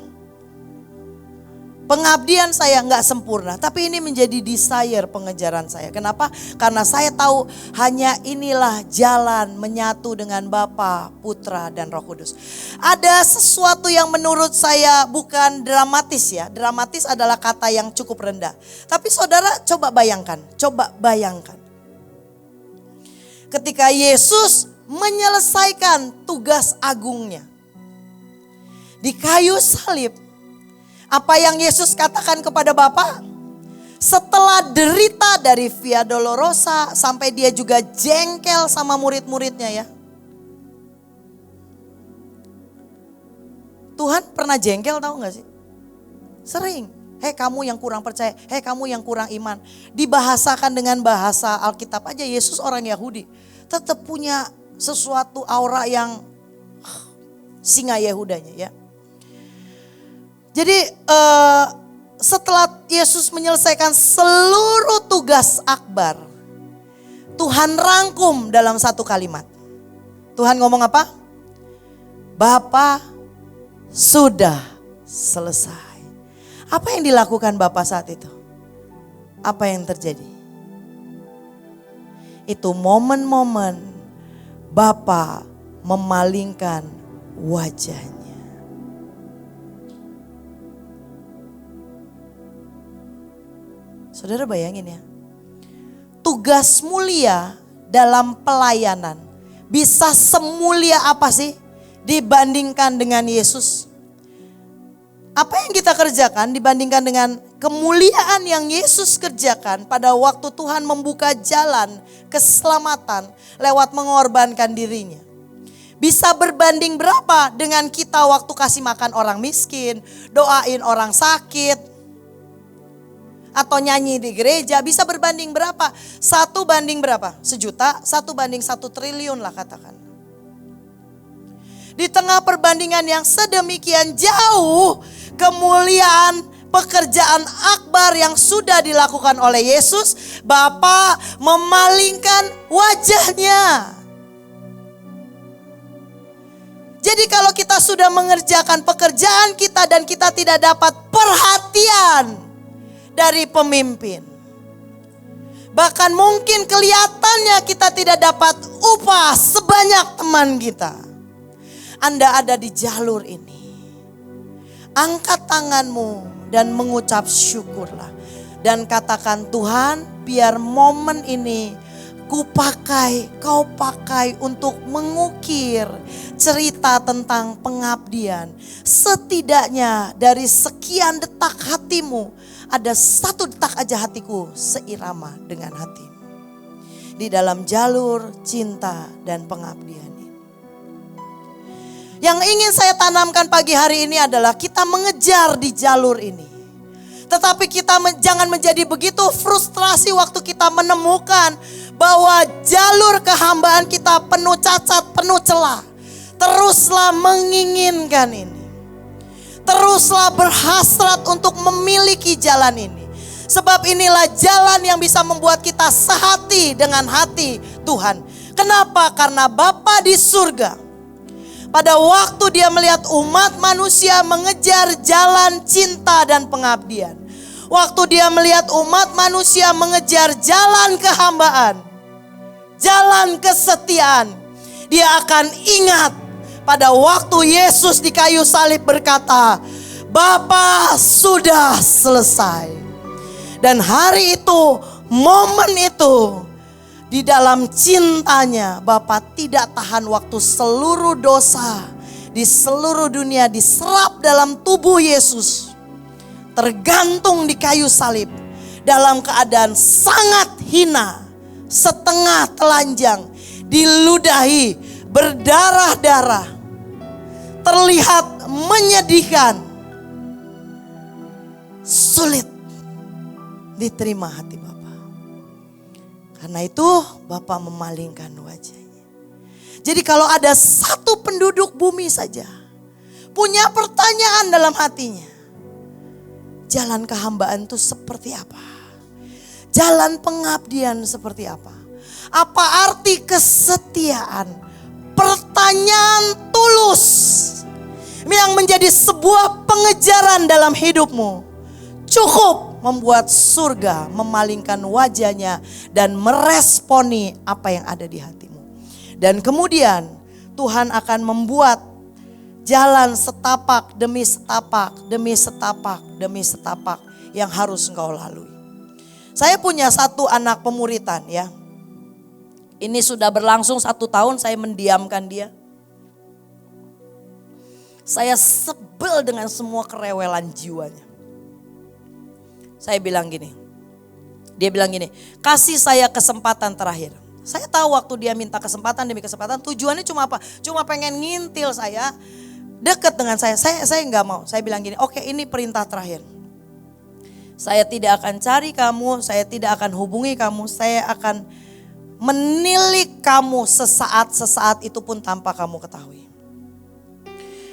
pengabdian saya nggak sempurna, tapi ini menjadi desire pengejaran saya. Kenapa? Karena saya tahu hanya inilah jalan menyatu dengan Bapa, Putra, dan Roh Kudus. Ada sesuatu yang menurut saya bukan dramatis ya. Dramatis adalah kata yang cukup rendah. Tapi saudara coba bayangkan. Ketika Yesus menyelesaikan tugas agungnya di kayu salib, apa yang Yesus katakan kepada Bapa? Setelah derita dari Via Dolorosa sampai dia juga jengkel sama murid-muridnya ya. Tuhan pernah jengkel, tahu gak sih? Sering. Hei kamu yang kurang percaya, hei kamu yang kurang iman. Dibahasakan dengan bahasa Alkitab aja, Yesus orang Yahudi. Tetap punya sesuatu aura yang singa Yahudanya ya. Jadi setelah Yesus menyelesaikan seluruh tugas akbar, Tuhan rangkum dalam satu kalimat. Tuhan ngomong apa? Bapa, sudah selesai. Apa yang dilakukan Bapa saat itu? Apa yang terjadi? Itu momen-momen Bapa memalingkan wajahnya. Saudara bayangin ya, tugas mulia dalam pelayanan bisa semulia apa sih dibandingkan dengan Yesus? Apa yang kita kerjakan dibandingkan dengan kemuliaan yang Yesus kerjakan pada waktu Tuhan membuka jalan keselamatan lewat mengorbankan dirinya? Bisa berbanding berapa dengan kita waktu kasih makan orang miskin, doain orang sakit, atau nyanyi di gereja? Bisa berbanding berapa? 1 banding berapa? 1 juta, 1 banding 1 triliun lah katakan. Di tengah perbandingan yang sedemikian jauh, kemuliaan pekerjaan akbar yang sudah dilakukan oleh Yesus, Bapa memalingkan wajahnya. Jadi kalau kita sudah mengerjakan pekerjaan kita dan kita tidak dapat perhatian dari pemimpin, bahkan mungkin kelihatannya kita tidak dapat upah sebanyak teman kita, Anda ada di jalur ini, angkat tanganmu dan mengucap syukurlah. Dan katakan, Tuhan biar momen ini kau pakai untuk mengukir cerita tentang pengabdian. Setidaknya dari sekian detak hatimu, ada 1 detak aja hatiku seirama dengan hatimu. Di dalam jalur cinta dan pengabdian ini. Yang ingin saya tanamkan pagi hari ini adalah kita mengejar di jalur ini. Tetapi kita jangan menjadi begitu frustrasi waktu kita menemukan bahwa jalur kehambaan kita penuh cacat, penuh celah. Teruslah menginginkan ini. Teruslah berhasrat untuk memiliki jalan ini. Sebab inilah jalan yang bisa membuat kita sehati dengan hati Tuhan. Kenapa? Karena Bapa di surga, pada waktu dia melihat umat manusia mengejar jalan cinta dan pengabdian, waktu dia melihat umat manusia mengejar jalan kehambaan, jalan kesetiaan, dia akan ingat pada waktu Yesus di kayu salib berkata, Bapa sudah selesai. Dan hari itu, momen itu, di dalam cintanya Bapa tidak tahan waktu seluruh dosa di seluruh dunia diserap dalam tubuh Yesus, tergantung di kayu salib dalam keadaan sangat hina, setengah telanjang, diludahi, berdarah-darah, terlihat menyedihkan, sulit diterima hati Bapak. Karena itu Bapak memalingkan wajahnya. Jadi kalau ada satu penduduk bumi saja punya pertanyaan dalam hatinya, jalan kehambaan itu seperti apa? Jalan pengabdian seperti apa? Apa arti kesetiaan? Pertanyaan tulus yang menjadi sebuah pengejaran dalam hidupmu cukup membuat surga memalingkan wajahnya dan meresponi apa yang ada di hatimu. Dan kemudian Tuhan akan membuat jalan setapak demi setapak, demi setapak, demi setapak yang harus engkau lalui. Saya punya satu anak pemuritan ya. Ini sudah berlangsung 1 tahun saya mendiamkan dia. Saya sebel dengan semua kerewelan jiwanya. Saya bilang gini. Dia bilang gini, kasih saya kesempatan terakhir. Saya tahu waktu dia minta kesempatan demi kesempatan, tujuannya cuma apa? Cuma pengen ngintil saya, dekat dengan saya. Saya nggak mau. Saya bilang gini, oke, ini perintah terakhir. Saya tidak akan cari kamu, saya tidak akan hubungi kamu, saya akan menilik kamu sesaat itu pun tanpa kamu ketahui.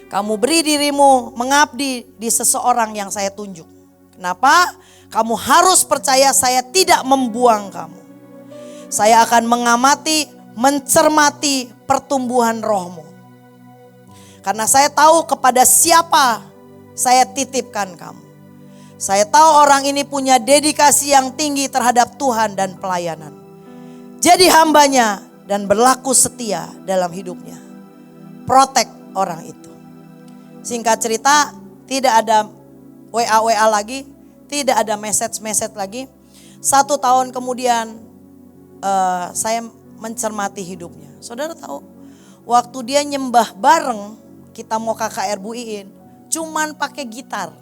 Kamu beri dirimu mengabdi di seseorang yang saya tunjuk. Kenapa? Kamu harus percaya saya tidak membuang kamu. Saya akan mengamati, mencermati pertumbuhan rohmu. Karena saya tahu kepada siapa saya titipkan kamu. Saya tahu orang ini punya dedikasi yang tinggi terhadap Tuhan dan pelayanan. Jadi hambanya dan berlaku setia dalam hidupnya. Protect orang itu. Singkat cerita, tidak ada WA lagi, tidak ada message lagi. 1 tahun kemudian saya mencermati hidupnya. Saudara tahu, waktu dia nyembah bareng, kita mau KKR Bu Iin, cuman pakai gitar.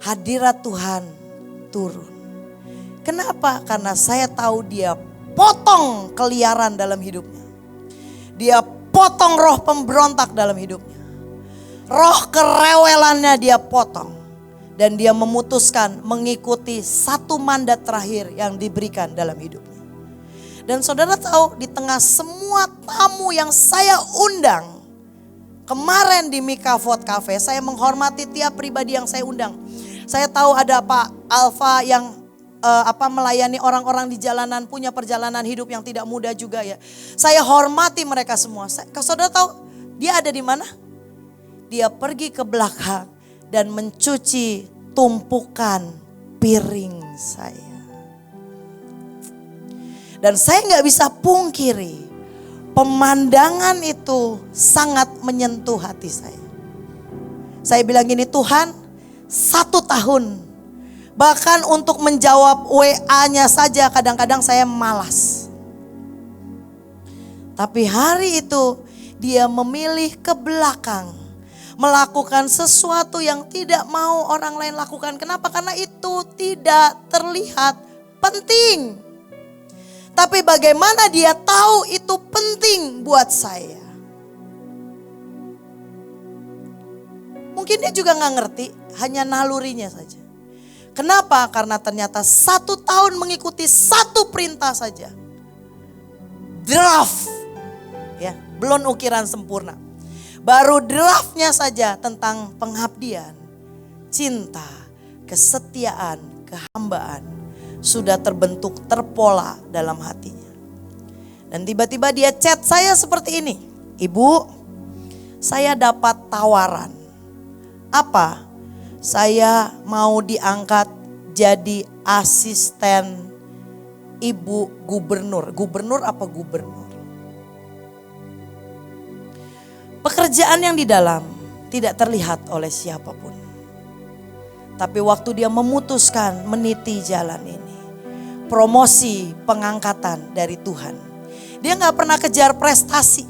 Hadirat Tuhan turun. Kenapa? Karena saya tahu dia potong keliaran dalam hidupnya. Dia potong roh pemberontak dalam hidupnya. Roh kerewelannya dia potong. Dan dia memutuskan mengikuti satu mandat terakhir yang diberikan dalam hidupnya. Dan saudara tahu, di tengah semua tamu yang saya undang, kemarin di Mika Vote Cafe, saya menghormati tiap pribadi yang saya undang. Saya tahu ada Pak Alfa yang melayani orang-orang di jalanan, punya perjalanan hidup yang tidak mudah juga ya. Saya hormati mereka semua. Saudara tahu dia ada di mana? Dia pergi ke belakang dan mencuci tumpukan piring saya. Dan saya nggak bisa pungkiri, pemandangan itu sangat menyentuh hati saya. Saya bilang gini, Tuhan, 1 tahun. Bahkan untuk menjawab WA-nya saja kadang-kadang saya malas. Tapi hari itu dia memilih ke belakang. Melakukan sesuatu yang tidak mau orang lain lakukan. Kenapa? Karena itu tidak terlihat penting. Tapi bagaimana dia tahu itu penting buat saya? Mungkin dia juga gak ngerti, hanya nalurinya saja. Kenapa? Karena ternyata 1 tahun mengikuti 1 perintah saja. Draft, ya, belum ukiran sempurna. Baru draftnya saja tentang pengabdian, cinta, kesetiaan, kehambaan sudah terbentuk, terpola dalam hatinya. Dan tiba-tiba dia chat saya seperti ini, Ibu, saya dapat tawaran. Apa? Saya mau diangkat jadi asisten Ibu Gubernur. Gubernur apa gubernur? Pekerjaan yang di dalam tidak terlihat oleh siapapun. Tapi waktu dia memutuskan meniti jalan ini, promosi pengangkatan dari Tuhan. Dia gak pernah kejar prestasi.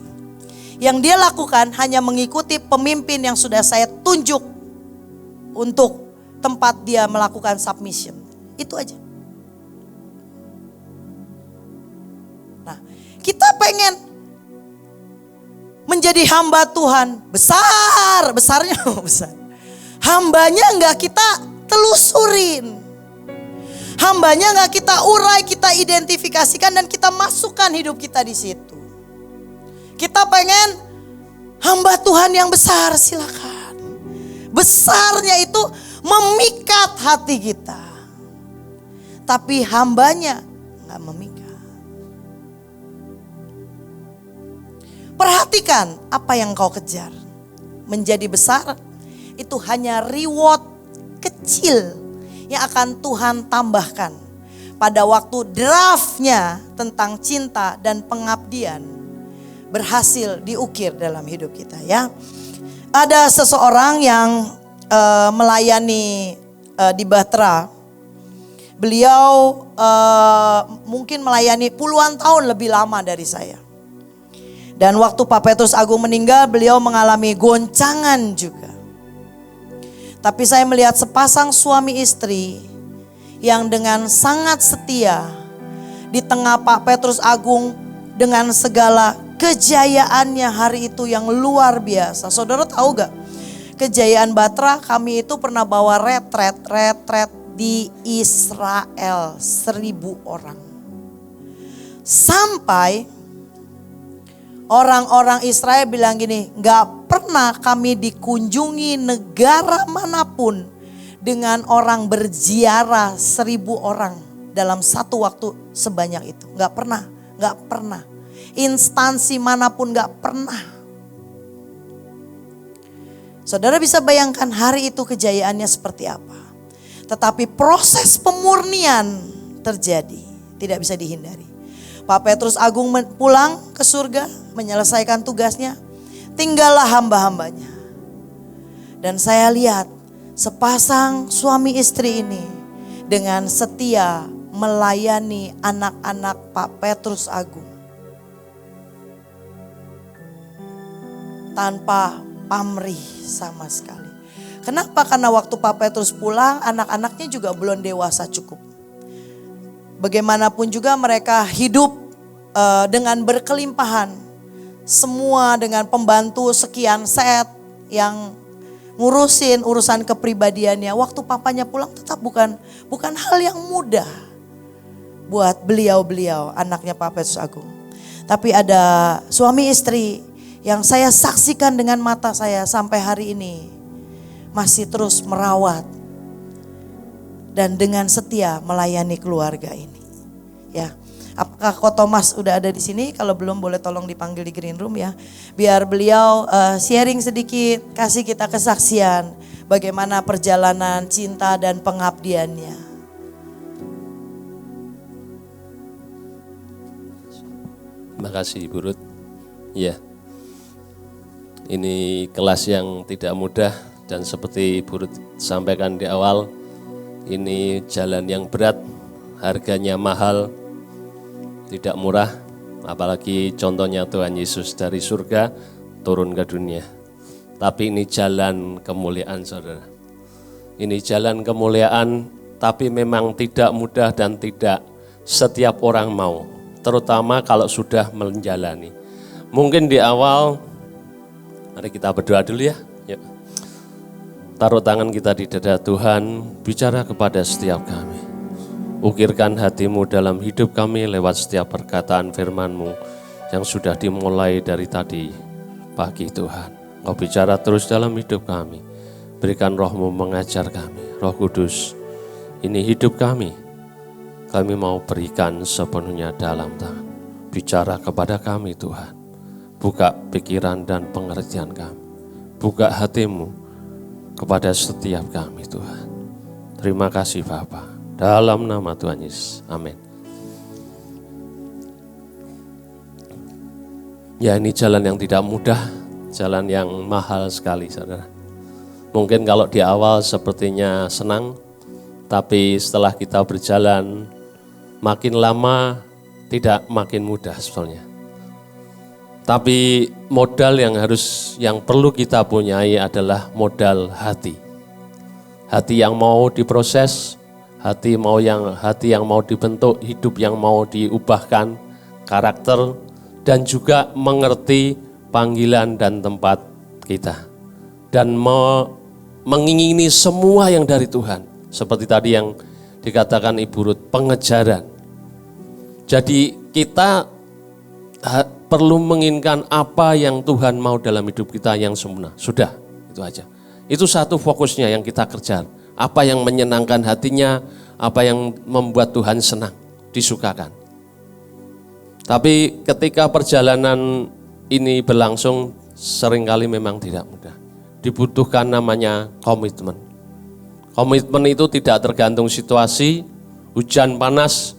Yang dia lakukan hanya mengikuti pemimpin yang sudah saya tunjuk untuk tempat dia melakukan submission. Itu aja. Nah, kita pengen menjadi hamba Tuhan, besarnya besar. Hambanya nggak kita telusurin. Hambanya nggak kita urai, kita identifikasikan dan kita masukkan hidup kita di situ. Kita pengen hamba Tuhan yang besar, silakan. Besarnya itu memikat hati kita. Tapi hambanya nggak memikat. Perhatikan apa yang kau kejar. Menjadi besar itu hanya reward kecil yang akan Tuhan tambahkan pada waktu draftnya tentang cinta dan pengabdian berhasil diukir dalam hidup kita, ya. Ada seseorang yang melayani di Batra. Beliau mungkin melayani puluhan tahun lebih lama dari saya. Dan waktu Pak Petrus Agung meninggal, beliau mengalami goncangan juga. Tapi saya melihat sepasang suami istri yang dengan sangat setia di tengah Pak Petrus Agung dengan segala kejayaannya hari itu yang luar biasa. Saudara tahu gak? Kejayaan Batra, kami itu pernah bawa retret di Israel 1.000 orang. Sampai orang-orang Israel bilang gini, gak pernah kami dikunjungi negara manapun dengan orang berziarah 1.000 orang dalam satu waktu sebanyak itu. Gak pernah. Instansi manapun gak pernah. Saudara bisa bayangkan hari itu kejayaannya seperti apa. Tetapi proses pemurnian terjadi, tidak bisa dihindari. Pak Petrus Agung pulang ke surga, menyelesaikan tugasnya, tinggallah hamba-hambanya. Dan saya lihat sepasang suami istri ini dengan setia melayani anak-anak Pak Petrus Agung. Tanpa pamrih sama sekali. Kenapa? Karena waktu Pak Petrus pulang, anak-anaknya juga belum dewasa cukup. Bagaimanapun juga mereka hidup dengan berkelimpahan. Semua dengan pembantu sekian set yang ngurusin urusan kepribadiannya. Waktu papanya pulang tetap bukan hal yang mudah buat beliau-beliau anaknya Pak Petrus Agung. Tapi ada suami istri yang saya saksikan dengan mata saya sampai hari ini masih terus merawat dan dengan setia melayani keluarga ini. Ya, apakah Ko Thomas udah ada di sini? Kalau belum boleh tolong dipanggil di green room ya. Biar beliau sharing sedikit, kasih kita kesaksian bagaimana perjalanan cinta dan pengabdiannya. Terima kasih Ibu Ruth. Ya, ini kelas yang tidak mudah dan seperti Ibu Ruth sampaikan di awal, ini jalan yang berat, harganya mahal, tidak murah, apalagi contohnya Tuhan Yesus dari surga turun ke dunia. Tapi ini jalan kemuliaan saudara. Ini jalan kemuliaan, tapi memang tidak mudah dan tidak setiap orang mau. Terutama kalau sudah menjalani. Mungkin di awal, mari kita berdoa dulu ya. Yuk. Taruh tangan kita di dada Tuhan, bicara kepada setiap kami. Ukirkan hatimu dalam hidup kami lewat setiap perkataan firman-Mu yang sudah dimulai dari tadi pagi Tuhan. Kau bicara terus dalam hidup kami. Berikan Roh-Mu mengajar kami. Roh Kudus, ini hidup kami. Kami mau berikan sepenuhnya dalam tangan. Bicara kepada kami Tuhan. Buka pikiran dan pengertian kami. Buka hatimu kepada setiap kami Tuhan. Terima kasih Bapa. Dalam nama Tuhan Yesus. Amin. Ya, ini jalan yang tidak mudah. Jalan yang mahal sekali saudara. Mungkin kalau di awal sepertinya senang. Tapi setelah kita berjalan makin lama tidak makin mudah sebetulnya. Tapi modal yang perlu kita punyai adalah modal hati. Hati yang mau diproses, hati yang mau dibentuk, hidup yang mau diubahkan, karakter dan juga mengerti panggilan dan tempat kita. Dan mengingini semua yang dari Tuhan. Seperti tadi yang dikatakan Ibu Ruth, pengejaran. Jadi kita perlu menginginkan apa yang Tuhan mau dalam hidup kita yang sempurna. Sudah, itu aja. Itu satu fokusnya yang kita kejar. Apa yang menyenangkan hatinya, apa yang membuat Tuhan senang, disukakan. Tapi ketika perjalanan ini berlangsung, seringkali memang tidak mudah. Dibutuhkan namanya komitmen. Komitmen itu tidak tergantung situasi, hujan panas,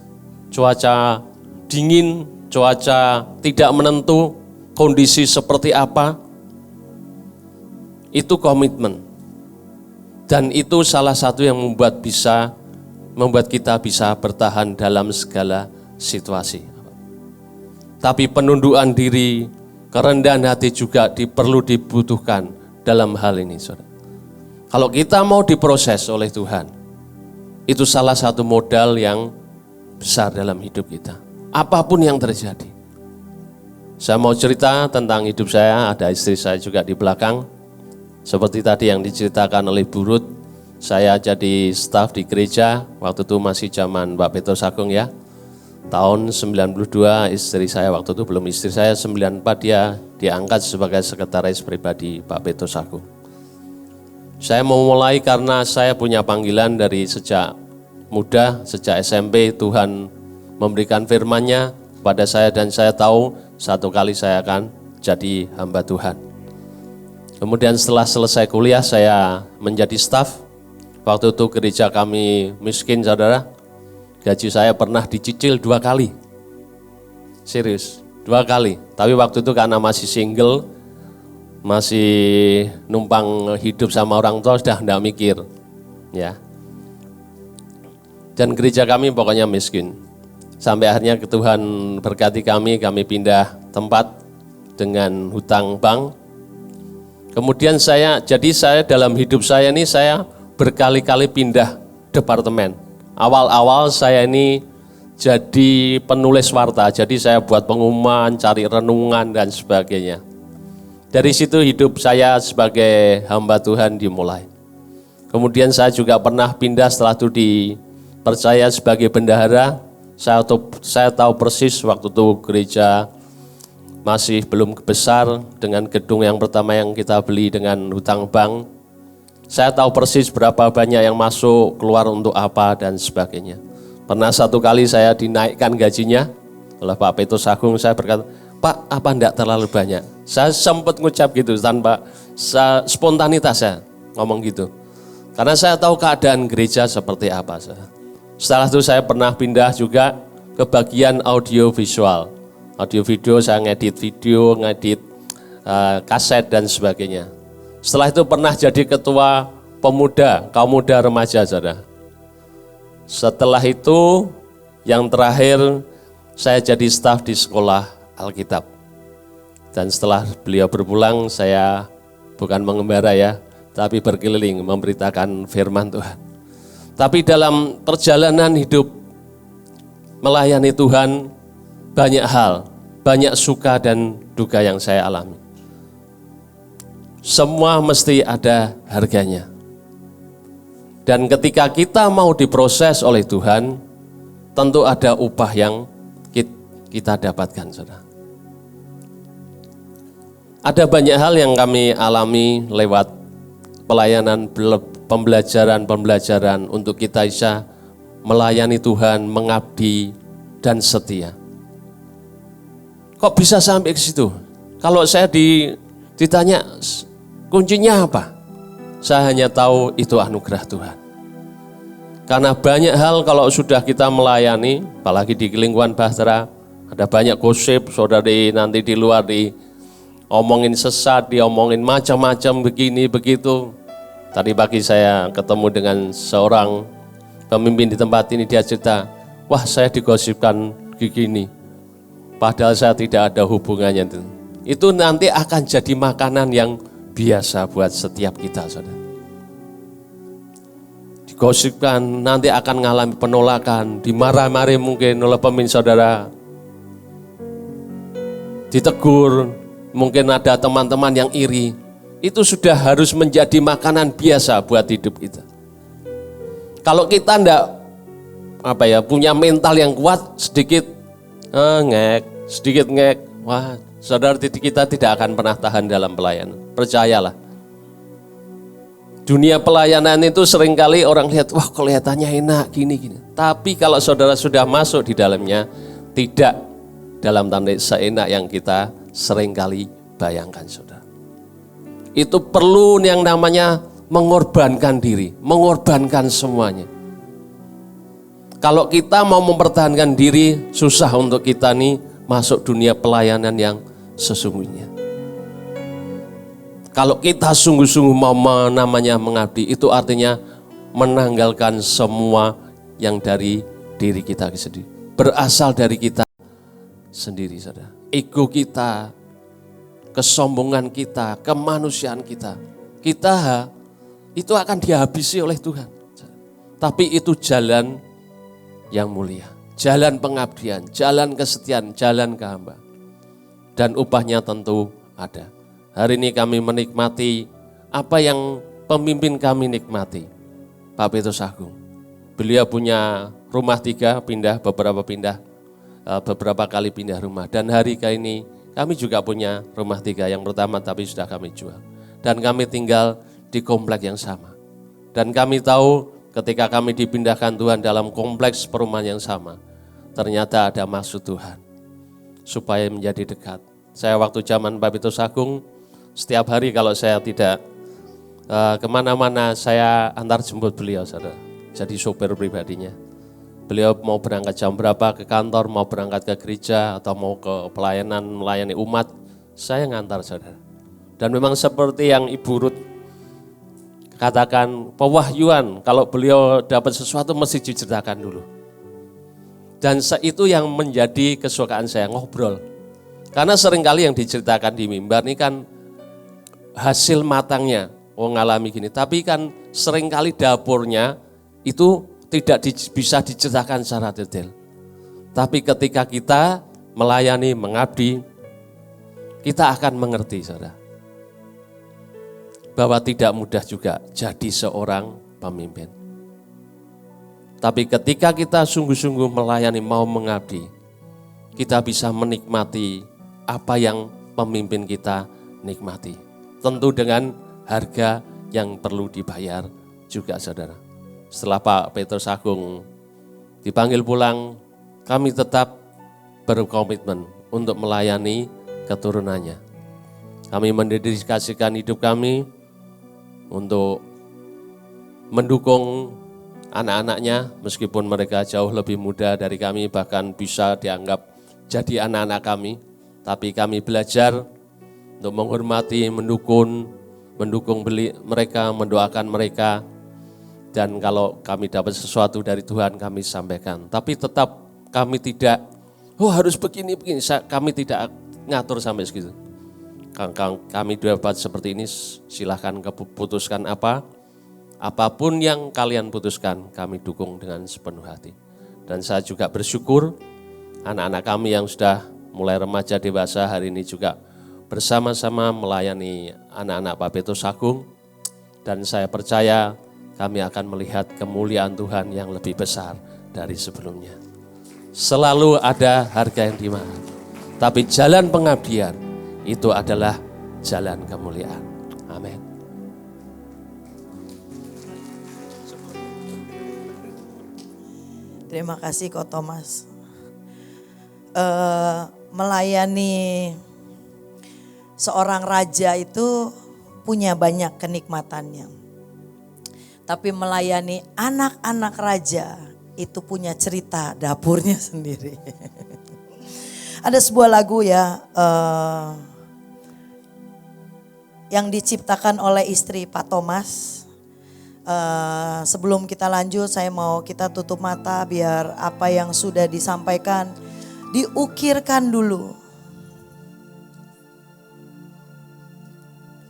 cuaca dingin, cuaca tidak menentu, kondisi seperti apa, itu komitmen. Dan itu salah satu yang membuat kita bisa bertahan dalam segala situasi. Tapi penundukan diri, kerendahan hati juga perlu dibutuhkan dalam hal ini, saudara. Kalau kita mau diproses oleh Tuhan, itu salah satu modal yang besar dalam hidup kita. Apapun yang terjadi. Saya mau cerita tentang hidup saya, ada istri saya juga di belakang. Seperti tadi yang diceritakan oleh Bu Ruth, saya jadi staf di gereja, waktu itu masih zaman Pak Petrus Agung ya. Tahun 92 istri saya, waktu itu belum istri saya, 94 dia diangkat sebagai sekretaris pribadi Pak Petrus Agung. Saya mau mulai karena saya punya panggilan dari sejak muda, sejak SMP Tuhan memberikan firman-Nya pada saya dan saya tahu satu kali saya akan jadi hamba Tuhan. Kemudian setelah selesai kuliah saya menjadi staf. Waktu itu gereja kami miskin, saudara. Gaji saya pernah dicicil 2 kali. Serius, 2 kali. Tapi waktu itu karena masih single, masih numpang hidup sama orang tua, sudah enggak mikir. Ya. Dan gereja kami pokoknya miskin. Sampai akhirnya Tuhan berkati kami pindah tempat dengan hutang bank. Kemudian saya dalam hidup saya ini saya berkali-kali pindah departemen. Awal-awal saya ini jadi penulis warta, jadi saya buat pengumuman, cari renungan dan sebagainya. Dari situ hidup saya sebagai hamba Tuhan dimulai. Kemudian saya juga pernah pindah setelah itu dipercaya sebagai bendahara. Saya tahu persis waktu itu gereja masih belum besar dengan gedung yang pertama yang kita beli dengan hutang bank. Saya tahu persis berapa banyak yang masuk, keluar untuk apa dan sebagainya. Pernah satu kali saya dinaikkan gajinya oleh Pak Petrus Agung, saya berkata, Pak, apa enggak terlalu banyak? Saya sempat ngucap gitu tanpa spontanitas saya ngomong gitu. Karena saya tahu keadaan gereja seperti apa. Setelah itu saya pernah pindah juga ke bagian audio visual. Audio video saya ngedit video, ngedit kaset dan sebagainya. Setelah itu pernah jadi ketua pemuda, kaum muda remaja, saudara. Setelah itu yang terakhir saya jadi staf di sekolah Alkitab. Dan setelah beliau berpulang saya bukan mengembara ya, tapi berkeliling memberitakan firman Tuhan. Tapi dalam perjalanan hidup melayani Tuhan, banyak hal, banyak suka dan duka yang saya alami. Semua mesti ada harganya. Dan ketika kita mau diproses oleh Tuhan, tentu ada upah yang kita dapatkan, saudara. Ada banyak hal yang kami alami lewat pelayanan, pembelajaran untuk kita bisa melayani Tuhan, mengabdi, dan setia. Kok bisa sampai ke situ? Kalau saya ditanya kuncinya apa? Saya hanya tahu itu anugerah Tuhan. Karena banyak hal kalau sudah kita melayani, apalagi di lingkungan bahtera, ada banyak gosip, saudari nanti di luar diomongin sesat, diomongin macam-macam begini, begitu. Tadi pagi saya ketemu dengan seorang pemimpin di tempat ini, dia cerita, wah saya digosipkan begini, padahal saya tidak ada hubungannya. Itu nanti akan jadi makanan yang biasa buat setiap kita, saudara. Digosipkan, nanti akan mengalami penolakan, dimarah-marahi mungkin oleh pemimpin saudara, ditegur, mungkin ada teman-teman yang iri. Itu sudah harus menjadi makanan biasa buat hidup kita. Kalau kita enggak punya mental yang kuat, sedikit ngek, wah, saudara kita tidak akan pernah tahan dalam pelayanan. Percayalah. Dunia pelayanan itu seringkali orang lihat, wah kelihatannya enak gini. Tapi kalau saudara sudah masuk di dalamnya, tidak dalam tanda seenak yang kita seringkali bayangkan, saudara. Itu perlu yang namanya mengorbankan diri, mengorbankan semuanya. Kalau kita mau mempertahankan diri, susah untuk kita nih masuk dunia pelayanan yang sesungguhnya. Kalau kita sungguh-sungguh mau namanya mengabdi, itu artinya menanggalkan semua yang dari diri kita sendiri. Berasal dari kita sendiri, saudara. Ego kita, kesombongan kita, kemanusiaan kita. Kita itu akan dihabisi oleh Tuhan. Tapi itu jalan yang mulia. Jalan pengabdian, jalan kesetiaan, jalan kehamba. Dan upahnya tentu ada. Hari ini kami menikmati apa yang pemimpin kami nikmati, Pak Petrus Agung. Beliau punya rumah 3, beberapa kali pindah rumah. Dan hari ini kami juga punya rumah 3, yang pertama tapi sudah kami jual. Dan kami tinggal di komplek yang sama. Dan kami tahu ketika kami dipindahkan Tuhan dalam kompleks perumahan yang sama, ternyata ada maksud Tuhan supaya menjadi dekat. Saya waktu zaman Pak Petrus Agung, setiap hari kalau saya tidak kemana-mana, saya antar jemput beliau, saudara. Jadi sopir pribadinya. Beliau mau berangkat jam berapa ke kantor, mau berangkat ke gereja, atau mau ke pelayanan, melayani umat, saya ngantar, saudara. Dan memang seperti yang Ibu Ruth katakan, pewahyuan, kalau beliau dapat sesuatu mesti diceritakan dulu. Dan itu yang menjadi kesukaan saya, ngobrol. Karena seringkali yang diceritakan di mimbar ini kan hasil matangnya, ngalami gini. Tapi kan seringkali dapurnya itu tidak bisa diceritakan secara detail. Tapi ketika kita melayani, mengabdi, kita akan mengerti, saudara, bahwa tidak mudah juga jadi seorang pemimpin. Tapi ketika kita sungguh-sungguh melayani, mau mengabdi, kita bisa menikmati apa yang pemimpin kita nikmati. Tentu dengan harga yang perlu dibayar juga, saudara. Setelah Pak Petrus Agung dipanggil pulang, kami tetap berkomitmen untuk melayani keturunannya. Kami mendedikasikan hidup kami untuk mendukung anak-anaknya, meskipun mereka jauh lebih muda dari kami, bahkan bisa dianggap jadi anak-anak kami. Tapi kami belajar untuk menghormati, mendukung mereka, mendoakan mereka. Dan kalau kami dapat sesuatu dari Tuhan, kami sampaikan. Tapi tetap kami tidak, harus begini. Kami tidak ngatur sampai segitu. Kami dapat seperti ini, silahkan putuskan apapun yang kalian putuskan, kami dukung dengan sepenuh hati. Dan saya juga bersyukur anak-anak kami yang sudah mulai remaja dewasa hari ini juga bersama-sama melayani anak-anak Pak Petrus Agung. Dan saya percaya kami akan melihat kemuliaan Tuhan yang lebih besar dari sebelumnya. Selalu ada harga yang dimahal, tapi jalan pengabdian itu adalah jalan kemuliaan. Amin. Terima kasih Ko Thomas. Melayani seorang raja itu punya banyak kenikmatannya. Tapi melayani anak-anak raja itu punya cerita dapurnya sendiri. Ada sebuah lagu ya yang diciptakan oleh istri Pak Thomas. Sebelum kita lanjut, saya mau kita tutup mata biar apa yang sudah disampaikan diukirkan dulu.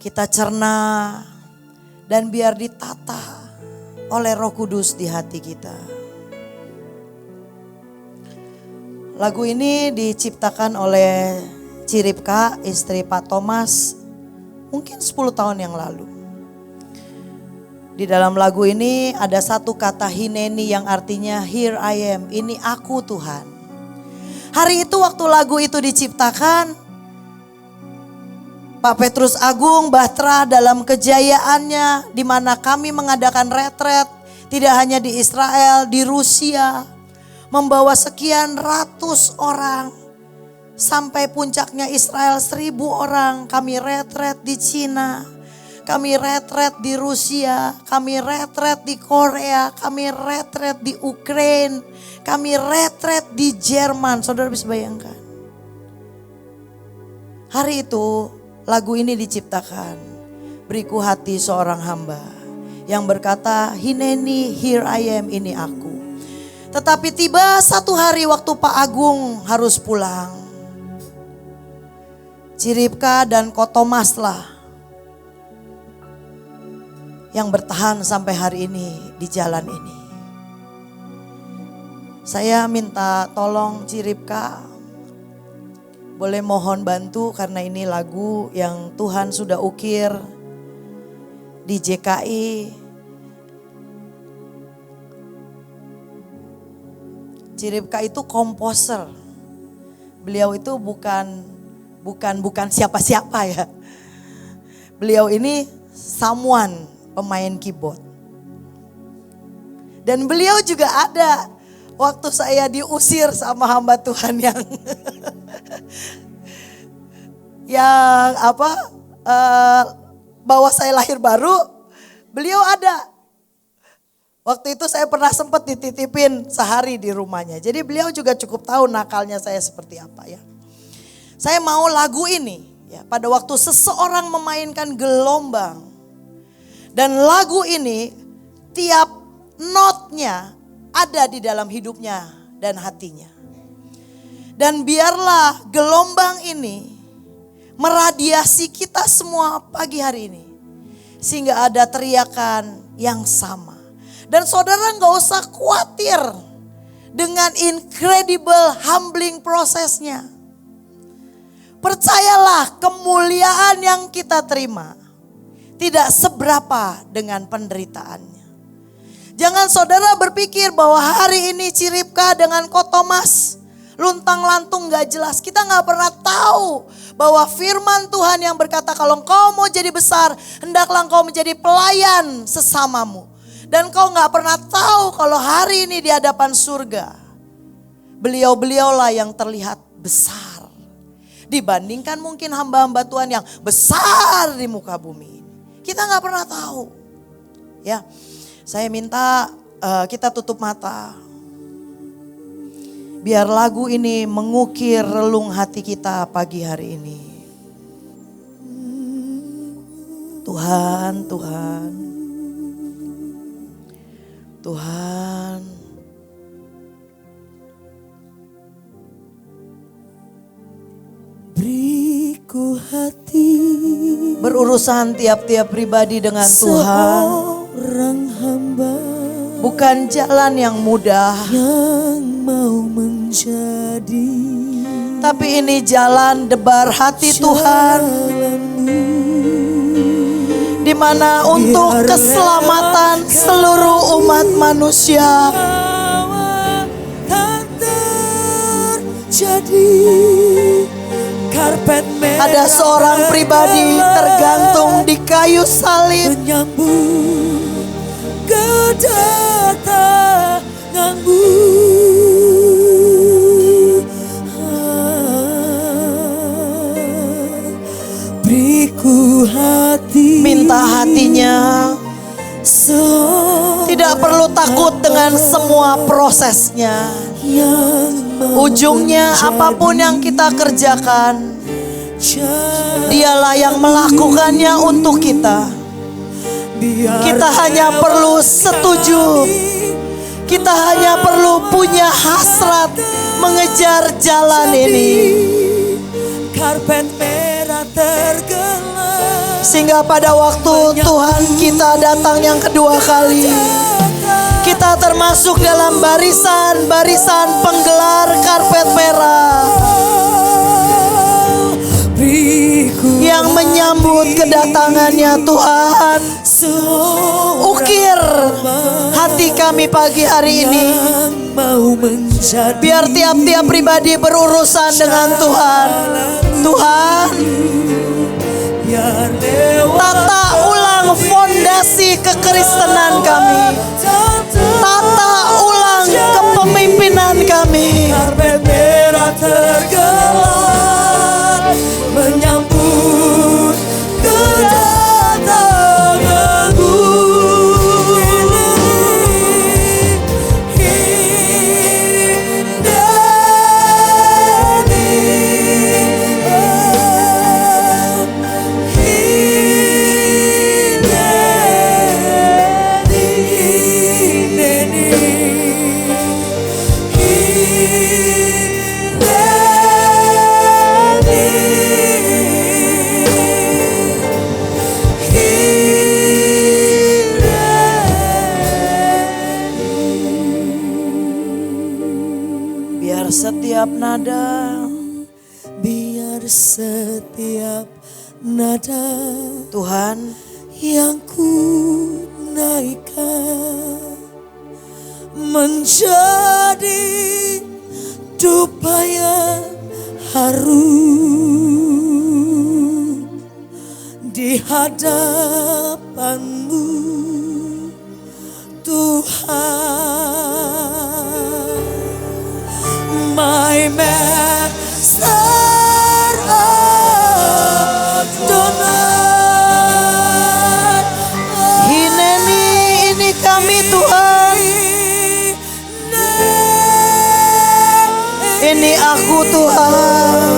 Kita cerna dan biar ditata oleh Roh Kudus di hati kita. Lagu ini diciptakan oleh Ciripka, istri Pak Thomas, mungkin 10 tahun yang lalu. Di dalam lagu ini ada satu kata Hineni yang artinya here I am, ini aku Tuhan. Hari itu waktu lagu itu diciptakan, Pak Petrus Agung Bahtera dalam kejayaannya di mana kami mengadakan retret tidak hanya di Israel, di Rusia, membawa sekian ratus orang sampai puncaknya Israel 1.000 orang. Kami retret di Cina, kami retret di Rusia, kami retret di Korea, kami retret di Ukraina, kami retret di Jerman. Saudara bisa bayangkan. Hari itu lagu ini diciptakan. Beriku hati seorang hamba yang berkata, Hineni, here I am, ini aku. Tetapi tiba satu hari waktu Pak Agung harus pulang. Ciripka dan Ko Thomas lah yang bertahan sampai hari ini di jalan ini. Saya minta tolong Ciripka, boleh mohon bantu karena ini lagu yang Tuhan sudah ukir di JKI. Ciripka itu komposer. Beliau itu bukan siapa-siapa ya. Beliau ini someone, pemain keyboard. Dan beliau juga ada waktu saya diusir sama hamba Tuhan yang bawa saya lahir baru, beliau ada. Waktu itu saya pernah sempat dititipin sehari di rumahnya. Jadi beliau juga cukup tahu nakalnya saya seperti apa ya. Saya mau lagu ini ya, pada waktu seseorang memainkan gelombang. Dan lagu ini tiap notnya ada di dalam hidupnya dan hatinya. Dan biarlah gelombang ini meradiasi kita semua pagi hari ini. Sehingga ada teriakan yang sama. Dan saudara gak usah khawatir dengan incredible humbling prosesnya. Percayalah, kemuliaan yang kita terima tidak seberapa dengan penderitaannya. Jangan saudara berpikir bahwa hari ini Ciripka dengan Ko Thomas luntang lantung gak jelas. Kita gak pernah tahu bahwa firman Tuhan yang berkata kalau engkau mau jadi besar, hendaklah engkau menjadi pelayan sesamamu. Dan kau gak pernah tahu kalau hari ini di hadapan surga, beliau-beliaulah yang terlihat besar. Dibandingkan mungkin hamba-hamba Tuhan yang besar di muka bumi ini. Kita gak pernah tahu. Ya, saya minta kita tutup mata. Biar lagu ini mengukir relung hati kita pagi hari ini. Tuhan, Tuhan. Tuhan. Beriku hati Berurusan tiap-tiap pribadi dengan Tuhan seorang hamba bukan jalan yang mudah, yang mau menjadi tapi ini jalan debar hati Tuhan, di mana untuk keselamatan seluruh umat manusia tak terjadi. Karpet merah ada seorang pribadi tergantung di kayu salib, menyambut kedatanganmu. Beriku hati, minta hatinya. Tidak perlu takut dengan semua prosesnya. Ujungnya apapun yang kita kerjakan, Dialah yang melakukannya untuk kita. Kita hanya perlu setuju. Kita hanya perlu punya hasrat mengejar jalan ini. Karpet merah tergelam, sehingga pada waktu Tuhan kita datang yang kedua kali, kita termasuk dalam barisan-barisan penggelar karpet merah. yang menyambut kedatangannya Tuhan. Ukir hati kami pagi hari ini. Biar tiap-tiap pribadi berurusan dengan Tuhan. Tuhan, tata ulang fondasi kekristenan kami. Tata ulang kepemimpinan kami. Karpet merah tergelar menyambut kedatanganmu. Biar setiap nada, Biar setiap nada Tuhan, yang ku naikkan menjadi dupa yang harum di hadapanmu Tuhan. My Master Adonai, Hineni ini kami Tuhan. Ini aku Tuhan.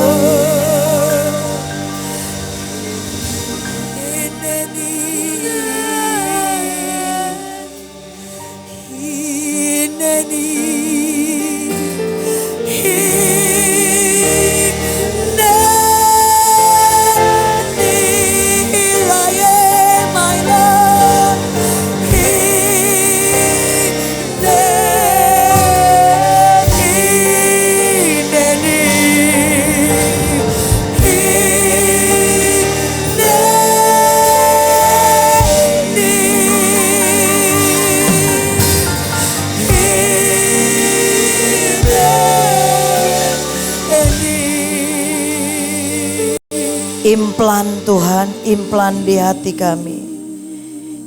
Implan Tuhan, implan di hati kami.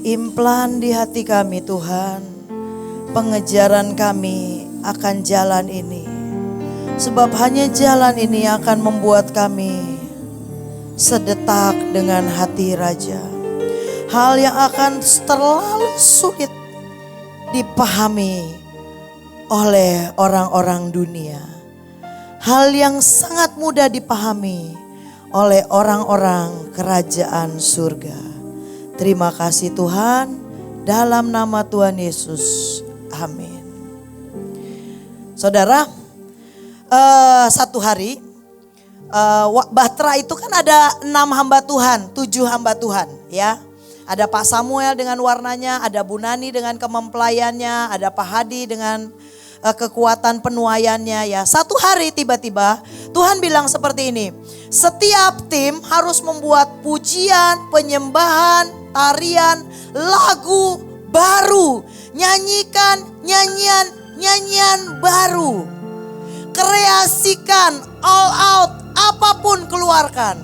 Implan di hati kami Tuhan. Pengejaran kami akan jalan ini. Sebab hanya jalan ini akan membuat kami sedetak dengan hati Raja. Hal yang akan terlalu sulit dipahami oleh orang-orang dunia. Hal yang sangat mudah dipahami oleh orang-orang kerajaan surga. Terima kasih Tuhan, dalam nama Tuhan Yesus, amin. Saudara, satu hari Bahtera itu kan ada 6 hamba Tuhan, 7 hamba Tuhan ya. Ada Pak Samuel dengan warnanya, ada Bu Nani dengan kemempelayannya, ada Pak Hadi dengan kekuatan penuaiannya ya. Satu hari tiba-tiba Tuhan bilang seperti ini. Setiap tim harus membuat pujian, penyembahan, tarian, lagu baru. Nyanyikan nyanyian baru. Kreasikan, all out, apapun keluarkan.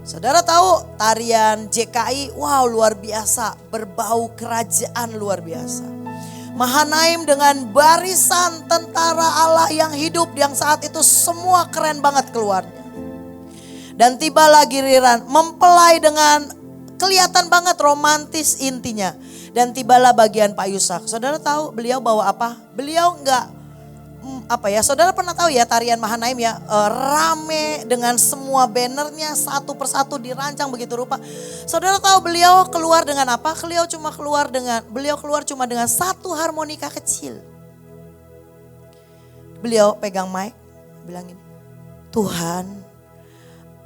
Saudara tahu tarian JKI, wow luar biasa. Berbau kerajaan luar biasa. Mahanaim dengan barisan tentara Allah yang hidup yang saat itu semua keren banget keluarnya. Dan tibalah giliran mempelai dengan kelihatan banget romantis intinya. Dan tibalah bagian Pak Yusak. Saudara tahu beliau bawa apa? Beliau enggak saudara pernah tahu ya tarian Mahanaim ya, rame dengan semua bannernya satu persatu dirancang begitu rupa. Saudara tahu beliau keluar dengan apa? Beliau keluar cuma dengan satu harmonika kecil. Beliau pegang mic, bilang gini, Tuhan,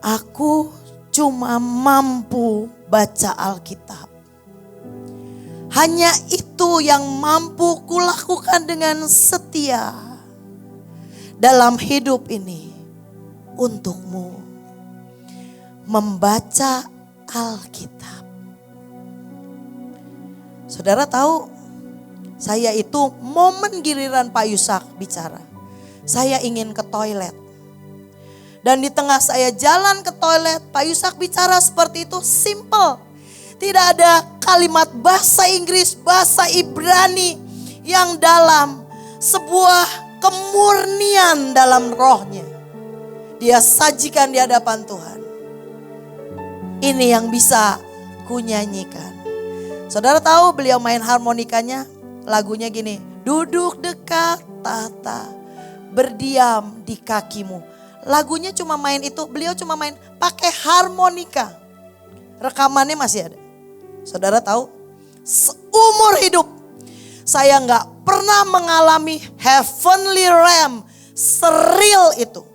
aku cuma mampu baca Alkitab. Hanya itu yang mampu kulakukan dengan setia dalam hidup ini untukmu. membaca Alkitab. Saudara tahu, saya itu momen giliran Pak Yusak bicara, saya ingin ke toilet. Dan di tengah saya jalan ke toilet, Pak Yusak bicara seperti itu, simple. Tidak ada kalimat bahasa Inggris, bahasa Ibrani yang dalam, sebuah kemurnian dalam rohnya. Dia sajikan di hadapan Tuhan. Ini yang bisa kunyanyikan. Saudara tahu beliau main harmonikanya, lagunya gini. Duduk dekat tahta, berdiam di kakimu. Lagunya cuma main itu, beliau cuma main pakai harmonika. Rekamannya masih ada. Saudara tahu, seumur hidup saya nggak pernah mengalami heavenly realm seril itu.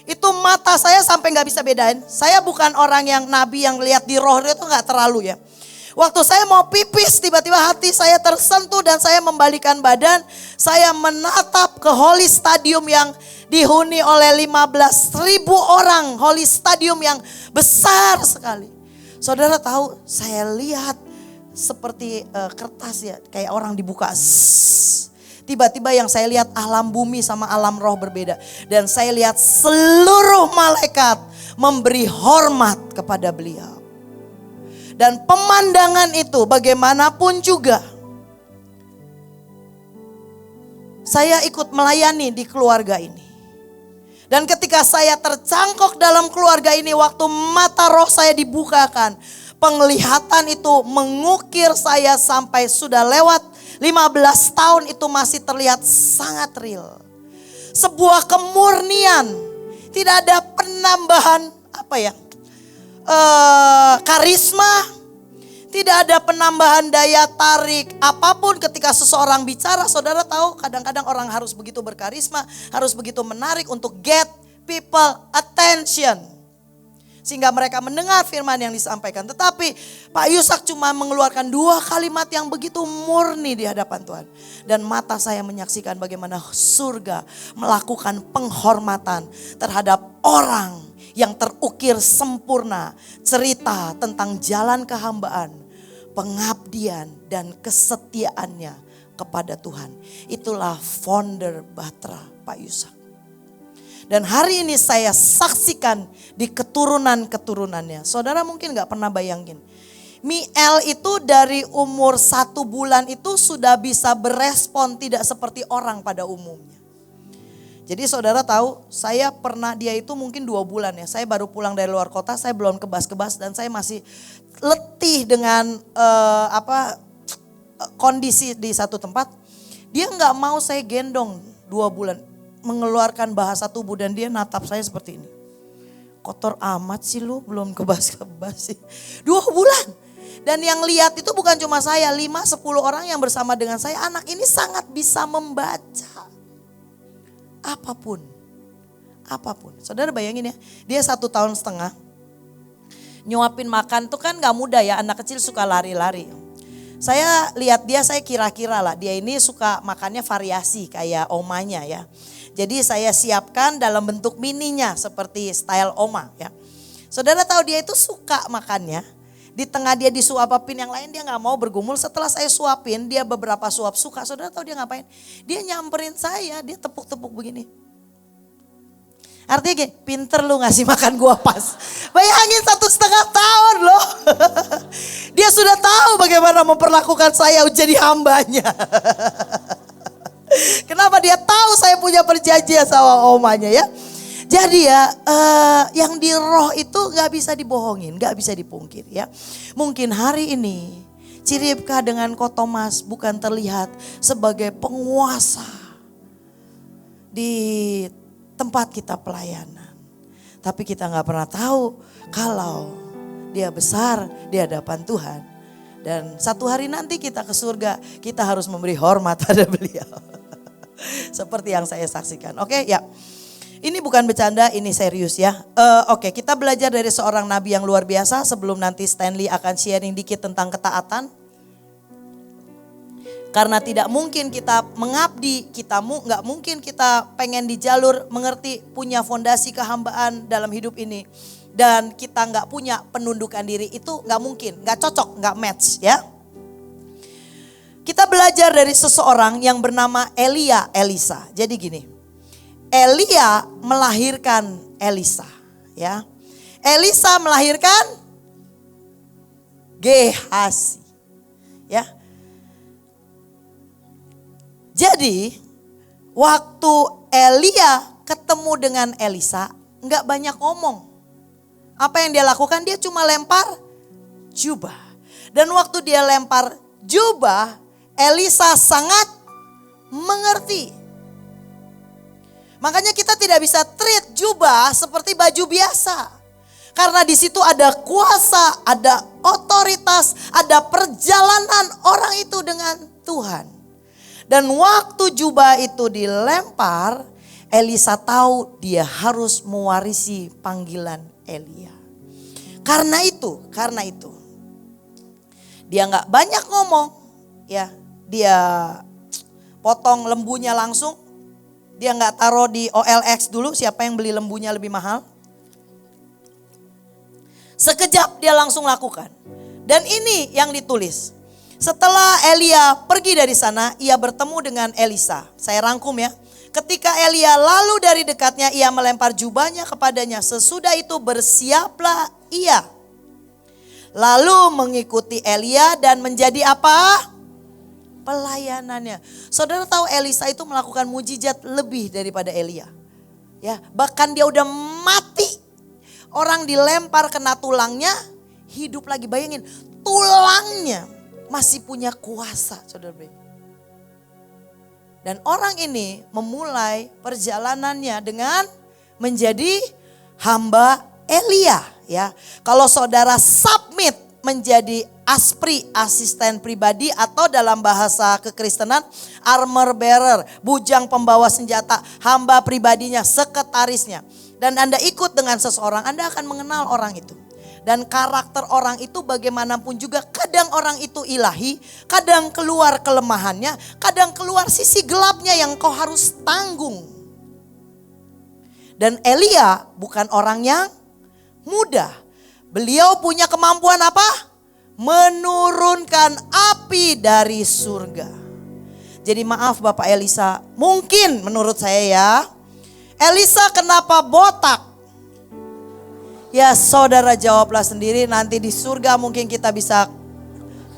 Itu mata saya sampai nggak bisa bedain. Saya bukan orang yang nabi yang lihat di roh itu nggak terlalu ya. Waktu saya mau pipis, tiba-tiba hati saya tersentuh dan saya membalikan badan. Saya menatap ke Holy Stadium yang dihuni oleh 15.000 orang. Holy Stadium yang besar sekali. Saudara tahu, saya lihat seperti kertas ya, kayak orang dibuka. Tiba-tiba yang saya lihat alam bumi sama alam roh berbeda. Dan saya lihat seluruh malaikat memberi hormat kepada beliau. Dan pemandangan itu bagaimanapun juga, saya ikut melayani di keluarga ini. Dan ketika saya tercangkok dalam keluarga ini, waktu mata roh saya dibukakan, penglihatan itu mengukir saya sampai sudah lewat 15 tahun, itu masih terlihat sangat real. Sebuah kemurnian, tidak ada penambahan karisma, tidak ada penambahan daya tarik apapun ketika seseorang bicara. Saudara tahu kadang-kadang orang harus begitu berkarisma, harus begitu menarik untuk get people attention. Sehingga mereka mendengar firman yang disampaikan. Tetapi Pak Yusak cuma mengeluarkan 2 kalimat yang begitu murni di hadapan Tuhan. Dan mata saya menyaksikan bagaimana surga melakukan penghormatan terhadap orang yang terukir sempurna, cerita tentang jalan kehambaan, pengabdian dan kesetiaannya kepada Tuhan. Itulah founder Batra Pak Yusak. Dan hari ini saya saksikan di keturunan-keturunannya. Saudara mungkin gak pernah bayangin. Miel itu dari umur 1 bulan itu sudah bisa berespon tidak seperti orang pada umumnya. Jadi saudara tahu, saya pernah, dia itu mungkin 2 bulan ya. Saya baru pulang dari luar kota, saya belum kebas-kebas dan saya masih letih dengan kondisi di satu tempat. Dia nggak mau saya gendong 2 bulan, mengeluarkan bahasa tubuh dan dia natap saya seperti ini. Kotor amat sih lu, belum kebas-kebas sih. 2 bulan. Dan yang lihat itu bukan cuma saya, 5-10 orang yang bersama dengan saya. Anak ini sangat bisa membaca. Apapun. Saudara bayangin ya, dia 1,5 tahun. Nyuapin makan tuh kan gak mudah ya, anak kecil suka lari-lari. Saya lihat dia, saya kira-kira lah, dia ini suka makannya variasi kayak omanya ya. Jadi saya siapkan dalam bentuk mininya seperti style oma ya. Saudara tahu dia itu suka makannya. Di tengah dia disuapin yang lain dia gak mau bergumul. Setelah saya suapin dia beberapa suap suka. Saudara tahu dia ngapain? Dia nyamperin saya, dia tepuk-tepuk begini. Artinya gini, pinter lu ngasih makan gua pas. Bayangin 1,5 tahun loh. Dia sudah tahu bagaimana memperlakukan saya jadi hambanya. Kenapa dia tahu saya punya perjanjian sama omanya ya. Jadi ya yang di roh itu gak bisa dibohongin, gak bisa dipungkir ya. Mungkin hari ini Ciripka dengan Ko Thomas bukan terlihat sebagai penguasa di tempat kita pelayanan. Tapi kita gak pernah tahu kalau dia besar di hadapan Tuhan. Dan satu hari nanti kita ke surga, kita harus memberi hormat pada beliau. Seperti yang saya saksikan. Oke ya. Ini bukan bercanda, ini serius ya. Oke, kita belajar dari seorang nabi yang luar biasa sebelum nanti Stanley akan sharing dikit tentang ketaatan. Karena tidak mungkin kita mengabdi, nggak mungkin kita pengen di jalur mengerti, punya fondasi kehambaan dalam hidup ini. dan kita nggak punya penundukan diri, itu nggak mungkin, nggak cocok, nggak match ya. Kita belajar dari seseorang yang bernama Elisa. Jadi gini, Elia melahirkan Elisa, ya. Elisa melahirkan Gehasi, ya. Jadi waktu Elia ketemu dengan Elisa, nggak banyak ngomong. Apa yang dia lakukan? Dia cuma lempar jubah. Dan waktu dia lempar jubah, Elisa sangat mengerti. Makanya kita tidak bisa treat jubah seperti baju biasa. Karena di situ ada kuasa, ada otoritas, ada perjalanan orang itu dengan Tuhan. Dan waktu jubah itu dilempar, Elisa tahu dia harus mewarisi panggilan Elia. Karena itu dia nggak banyak ngomong, ya. Dia potong lembunya langsung. Dia nggak taruh di OLX dulu, siapa yang beli lembunya lebih mahal. Sekejap dia langsung lakukan. Dan ini yang ditulis. Setelah Elia pergi dari sana, ia bertemu dengan Elisa. Saya rangkum ya. Ketika Elia lalu dari dekatnya, ia melempar jubahnya kepadanya. Sesudah itu bersiaplah ia. Lalu mengikuti Elia dan menjadi apa? Pelayanannya. Saudara tahu Elisa itu melakukan mujizat lebih daripada Elia. Ya, bahkan dia udah mati. Orang dilempar kena tulangnya, hidup lagi. Bayangin, tulangnya masih punya kuasa, saudara. Dan orang ini memulai perjalanannya dengan menjadi hamba Elia, ya. Kalau saudara submit menjadi aspri, asisten pribadi, atau dalam bahasa kekristenan armor bearer, bujang pembawa senjata, hamba pribadinya, sekretarisnya. Dan Anda ikut dengan seseorang, Anda akan mengenal orang itu. Dan karakter orang itu bagaimanapun juga, kadang orang itu ilahi, kadang keluar kelemahannya, kadang keluar sisi gelapnya yang kau harus tanggung. Dan Elia bukan orang yang mudah. Beliau punya kemampuan apa? Menurunkan api dari surga. Jadi maaf Bapak Elisa, mungkin menurut saya ya, Elisa kenapa botak? Ya saudara jawablah sendiri, nanti di surga mungkin kita bisa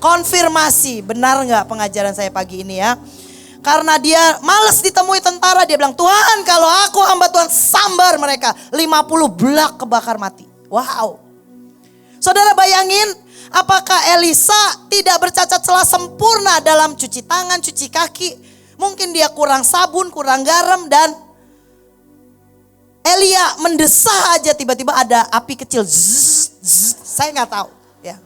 konfirmasi benar nggak pengajaran saya pagi ini ya. Karena dia males ditemui tentara, dia bilang, Tuhan kalau aku hamba Tuhan sambar mereka, 50 belak kebakar mati. Wow. Saudara bayangin, apakah Elisa tidak bercacat celah sempurna dalam cuci tangan, cuci kaki? Mungkin dia kurang sabun, kurang garam, dan Elia mendesah aja tiba-tiba ada api kecil. Zzz, zzz, saya nggak tahu. Ya.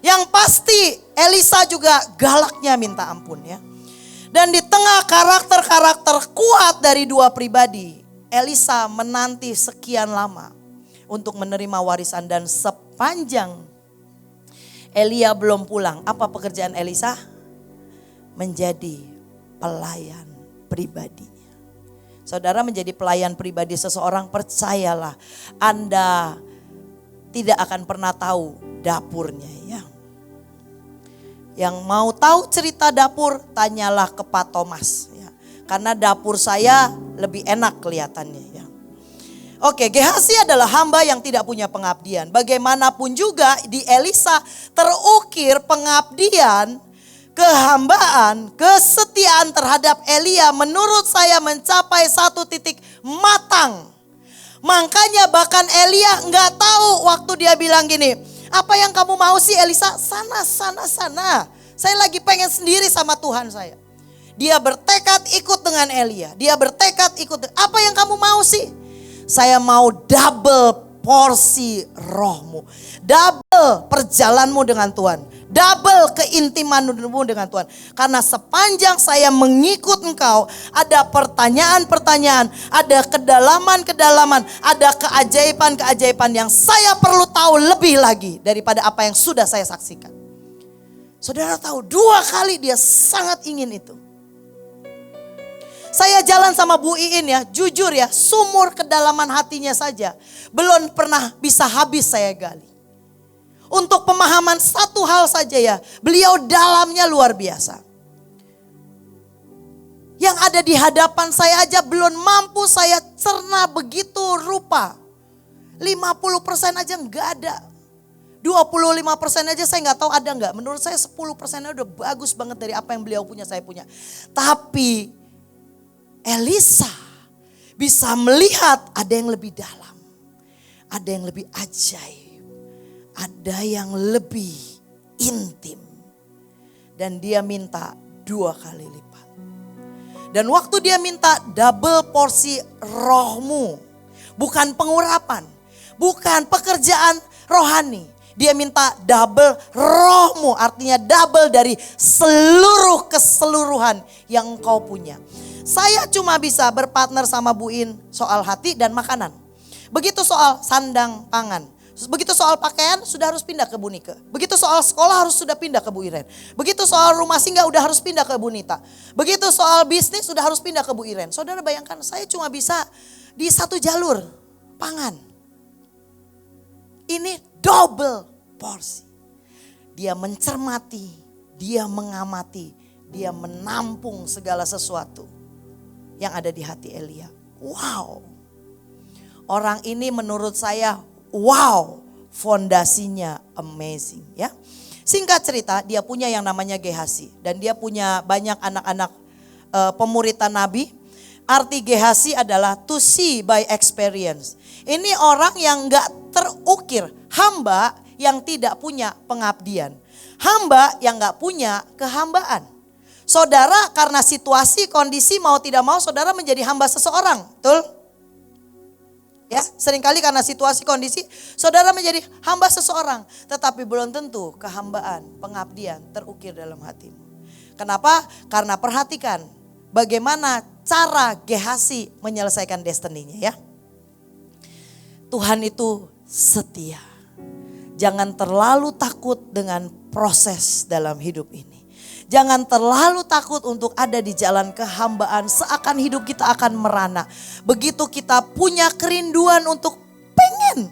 Yang pasti Elisa juga galaknya minta ampun ya. Dan di tengah karakter-karakter kuat dari dua pribadi, Elisa menanti sekian lama untuk menerima warisan. Dan sepanjang Elia belum pulang, apa pekerjaan Elisa? Menjadi pelayan pribadi. Saudara menjadi pelayan pribadi seseorang, percayalah Anda tidak akan pernah tahu dapurnya ya. Yang mau tahu cerita dapur, tanyalah ke Pak Thomas ya. Karena dapur saya lebih enak kelihatannya ya. Oke, Gehasi adalah hamba yang tidak punya pengabdian. Bagaimanapun juga di Elisa terukir pengabdian, kehambaan, kesetiaan terhadap Elia menurut saya mencapai satu titik matang. Makanya bahkan Elia nggak tahu waktu dia bilang gini, apa yang kamu mau sih Elisa? Sana. Saya lagi pengen sendiri sama Tuhan saya. Dia bertekad ikut dengan Elia. Dia bertekad ikut. Apa yang kamu mau sih? Saya mau double porsi rohmu. Double perjalananmu dengan Tuhan. Double keintimanmu dengan Tuhan. Karena sepanjang saya mengikut engkau, ada pertanyaan-pertanyaan, ada kedalaman-kedalaman, ada keajaiban-keajaiban yang saya perlu tahu lebih lagi daripada apa yang sudah saya saksikan. Saudara tahu 2 kali dia sangat ingin itu. Saya jalan sama Bu Iin ya, jujur ya, sumur kedalaman hatinya saja belum pernah bisa habis saya gali. Untuk pemahaman satu hal saja ya, beliau dalamnya luar biasa. Yang ada di hadapan saya aja belum mampu saya cerna begitu rupa. 50% aja enggak ada. 25% aja saya nggak tahu ada nggak. Menurut saya 10% udah bagus banget dari apa yang beliau punya, saya punya. Tapi Elisa bisa melihat ada yang lebih dalam. Ada yang lebih ajaib. Ada yang lebih intim. Dan dia minta 2 kali lipat. Dan waktu dia minta double porsi rohmu. Bukan pengurapan. Bukan pekerjaan rohani. Dia minta double rohmu, artinya double dari seluruh keseluruhan yang engkau punya. Saya cuma bisa berpartner sama Bu In soal hati dan makanan. Begitu soal sandang pangan. Begitu soal pakaian sudah harus pindah ke Bu Nike. Begitu soal sekolah harus sudah pindah ke Bu Iren. Begitu soal rumah singgah udah harus pindah ke Bu Nita. Begitu soal bisnis sudah harus pindah ke Bu Iren. Saudara bayangkan saya cuma bisa di satu jalur pangan. Ini double porsi. Dia mencermati, dia mengamati, dia menampung segala sesuatu yang ada di hati Elia. Wow. Orang ini menurut saya wow, fondasinya amazing ya. Singkat cerita, dia punya yang namanya Gehasi dan dia punya banyak anak-anak pemuritan nabi. Arti Gehasi adalah to see by experience. Ini orang yang gak terukir, hamba yang tidak punya pengabdian. Hamba yang gak punya kehambaan. Saudara karena situasi, kondisi mau tidak mau saudara menjadi hamba seseorang, betul? Ya, seringkali karena situasi, kondisi saudara menjadi hamba seseorang. Tetapi belum tentu kehambaan, pengabdian terukir dalam hatimu. Kenapa? Karena perhatikan bagaimana cara Gehasi menyelesaikan destininya ya. Tuhan itu setia. Jangan terlalu takut dengan proses dalam hidup ini. Jangan terlalu takut untuk ada di jalan kehambaan seakan hidup kita akan merana. Begitu kita punya kerinduan untuk pengen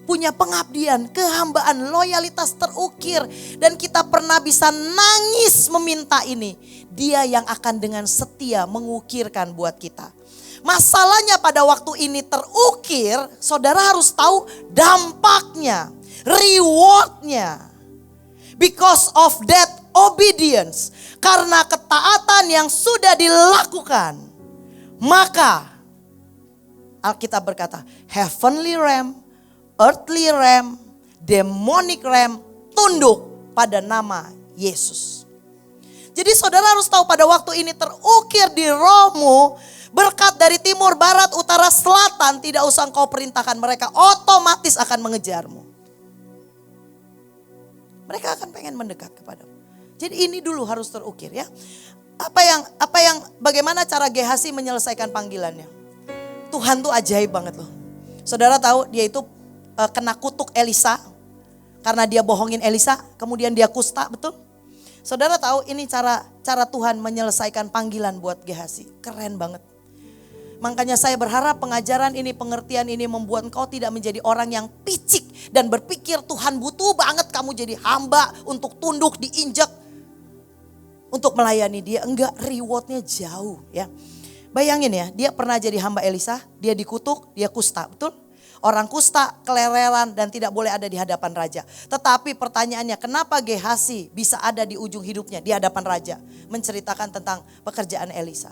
punya pengabdian, kehambaan, loyalitas terukir. Dan kita pernah bisa nangis meminta ini. Dia yang akan dengan setia mengukirkan buat kita. Masalahnya pada waktu ini terukir, saudara harus tahu dampaknya, rewardnya. Because of that obedience, karena ketaatan yang sudah dilakukan, maka Alkitab berkata, heavenly realm, earthly realm, demonic realm tunduk pada nama Yesus. Jadi saudara harus tahu pada waktu ini terukir di rohmu, berkat dari timur, barat, utara, selatan, tidak usah engkau perintahkan, mereka otomatis akan mengejarmu. Mereka akan pengen mendekat kepadamu. Jadi ini dulu harus terukir ya. Bagaimana cara Gehasi menyelesaikan panggilannya? Tuhan tuh ajaib banget loh. Saudara tahu dia itu kena kutuk Elisa. Karena dia bohongin Elisa, kemudian dia kusta, betul? Saudara tahu ini cara Tuhan menyelesaikan panggilan buat Gehasi. Keren banget. Makanya saya berharap pengajaran ini, pengertian ini membuat engkau tidak menjadi orang yang picik dan berpikir Tuhan butuh banget kamu jadi hamba untuk tunduk diinjak untuk melayani dia. Enggak, rewardnya jauh ya. Bayangin ya, dia pernah jadi hamba Elisa, dia dikutuk, dia kusta, betul? Orang kusta, kelereran dan tidak boleh ada di hadapan raja. Tetapi pertanyaannya, kenapa Gehasi bisa ada di ujung hidupnya di hadapan raja? Menceritakan tentang pekerjaan Elisa.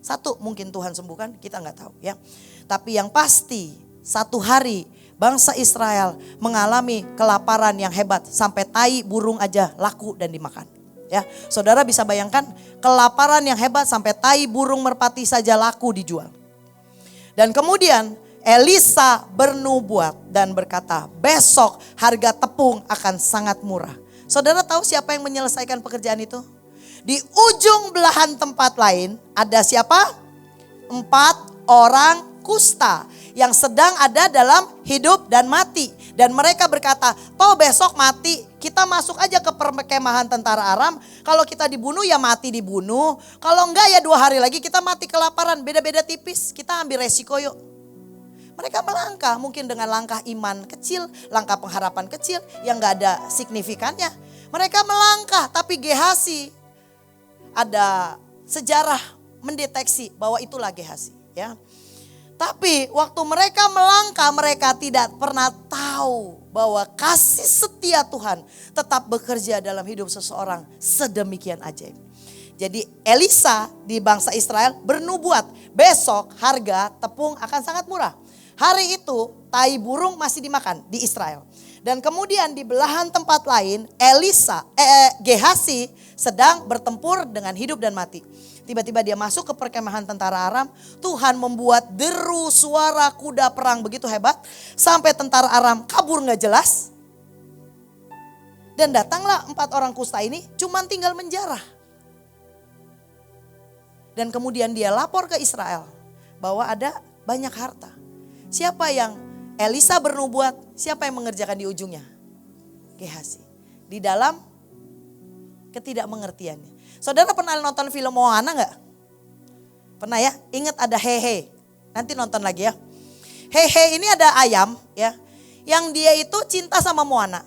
Satu, mungkin Tuhan sembuhkan, kita nggak tahu ya. Tapi yang pasti satu hari bangsa Israel mengalami kelaparan yang hebat. Sampai tai burung aja laku dan dimakan. Ya, saudara bisa bayangkan kelaparan yang hebat sampai tai burung merpati saja laku dijual. Dan kemudian Elisa bernubuat dan berkata, besok harga tepung akan sangat murah. Saudara tahu siapa yang menyelesaikan pekerjaan itu? Di ujung belahan tempat lain ada siapa? 4 orang kusta yang sedang ada dalam hidup dan mati. Dan mereka berkata, toh besok mati, kita masuk aja ke perkemahan tentara Aram. Kalau kita dibunuh ya mati dibunuh. Kalau enggak ya 2 hari lagi kita mati kelaparan. Beda-beda tipis, kita ambil resiko yuk. Mereka melangkah mungkin dengan langkah iman kecil, langkah pengharapan kecil yang gak ada signifikannya. Mereka melangkah, tapi Gehasi ada sejarah mendeteksi bahwa itulah Gehasi, ya. Tapi waktu mereka melangkah, mereka tidak pernah tahu bahwa kasih setia Tuhan tetap bekerja dalam hidup seseorang sedemikian ajaib. Jadi Elisa di bangsa Israel bernubuat, besok harga tepung akan sangat murah. Hari itu tai burung masih dimakan di Israel. Dan kemudian di belahan tempat lain Gehasi sedang bertempur dengan hidup dan mati. Tiba-tiba dia masuk ke perkemahan tentara Aram. Tuhan membuat deru suara kuda perang begitu hebat. Sampai tentara Aram kabur gak jelas. Dan datanglah 4 orang kusta ini cuman tinggal menjarah. Dan kemudian dia lapor ke Israel bahwa ada banyak harta. Siapa yang Elisa bernubuat, siapa yang mengerjakan di ujungnya? Gehasi. Di dalam ketidakmengertiannya. Saudara pernah nonton film Moana gak? Pernah ya? Ingat ada Hehe. Nanti nonton lagi ya. Hehe ini ada ayam ya. Yang dia itu cinta sama Moana.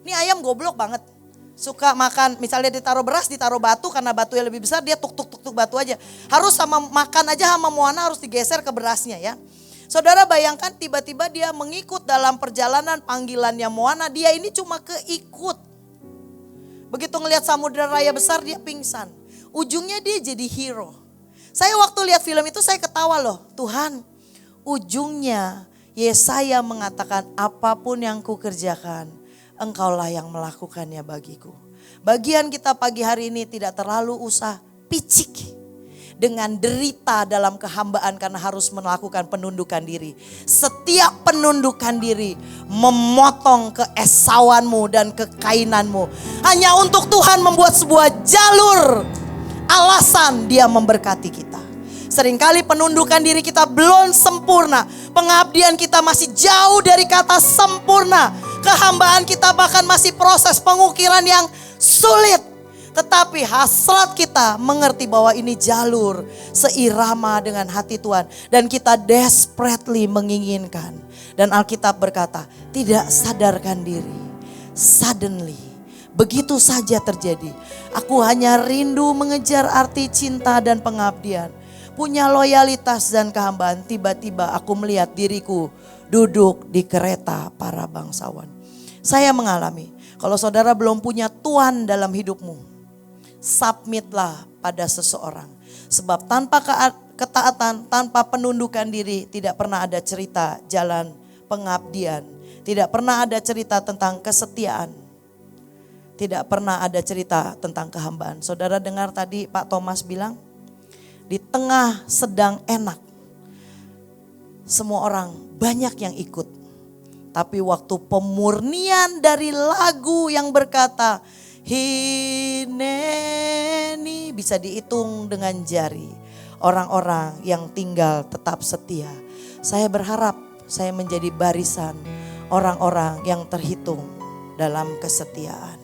Ini ayam goblok banget. Suka makan misalnya ditaruh beras, ditaruh batu. Karena batunya lebih besar dia tuk batu aja. Harus sama makan aja sama Moana harus digeser ke berasnya ya. Saudara bayangkan tiba-tiba dia mengikut dalam perjalanan panggilannya Moana. Dia ini cuma keikut. Begitu ngelihat samudera raya besar dia pingsan. Ujungnya dia jadi hero. Saya waktu lihat film itu saya ketawa loh. Tuhan, ujungnya Yesaya mengatakan apapun yang kukerjakan, Engkaulah yang melakukannya bagiku. Bagian kita pagi hari ini tidak terlalu usah picik. Dengan derita dalam kehambaan karena harus melakukan penundukan diri. Setiap penundukan diri memotong keesauanmu dan kekainanmu. Hanya untuk Tuhan membuat sebuah jalur alasan dia memberkati kita. Seringkali penundukan diri kita belum sempurna. Pengabdian kita masih jauh dari kata sempurna. Kehambaan kita bahkan masih proses pengukiran yang sulit. Tetapi hasrat kita mengerti bahwa ini jalur seirama dengan hati Tuhan. Dan kita desperately menginginkan. Dan Alkitab berkata, tidak sadarkan diri. Suddenly, begitu saja terjadi. Aku hanya rindu mengejar arti cinta dan pengabdian. Punya loyalitas dan kehambaan. Tiba-tiba aku melihat diriku duduk di kereta para bangsawan. Saya mengalami, kalau saudara belum punya Tuhan dalam hidupmu, submitlah pada seseorang. Sebab tanpa ketaatan, tanpa penundukan diri, tidak pernah ada cerita jalan pengabdian. Tidak pernah ada cerita tentang kesetiaan. Tidak pernah ada cerita tentang kehambaan. Saudara dengar tadi Pak Thomas bilang, di tengah sedang enak, semua orang banyak yang ikut. Tapi waktu pemurnian dari lagu yang berkata, Hineni, bisa dihitung dengan jari. Orang-orang yang tinggal tetap setia. Saya berharap saya menjadi barisan orang-orang yang terhitung dalam kesetiaan.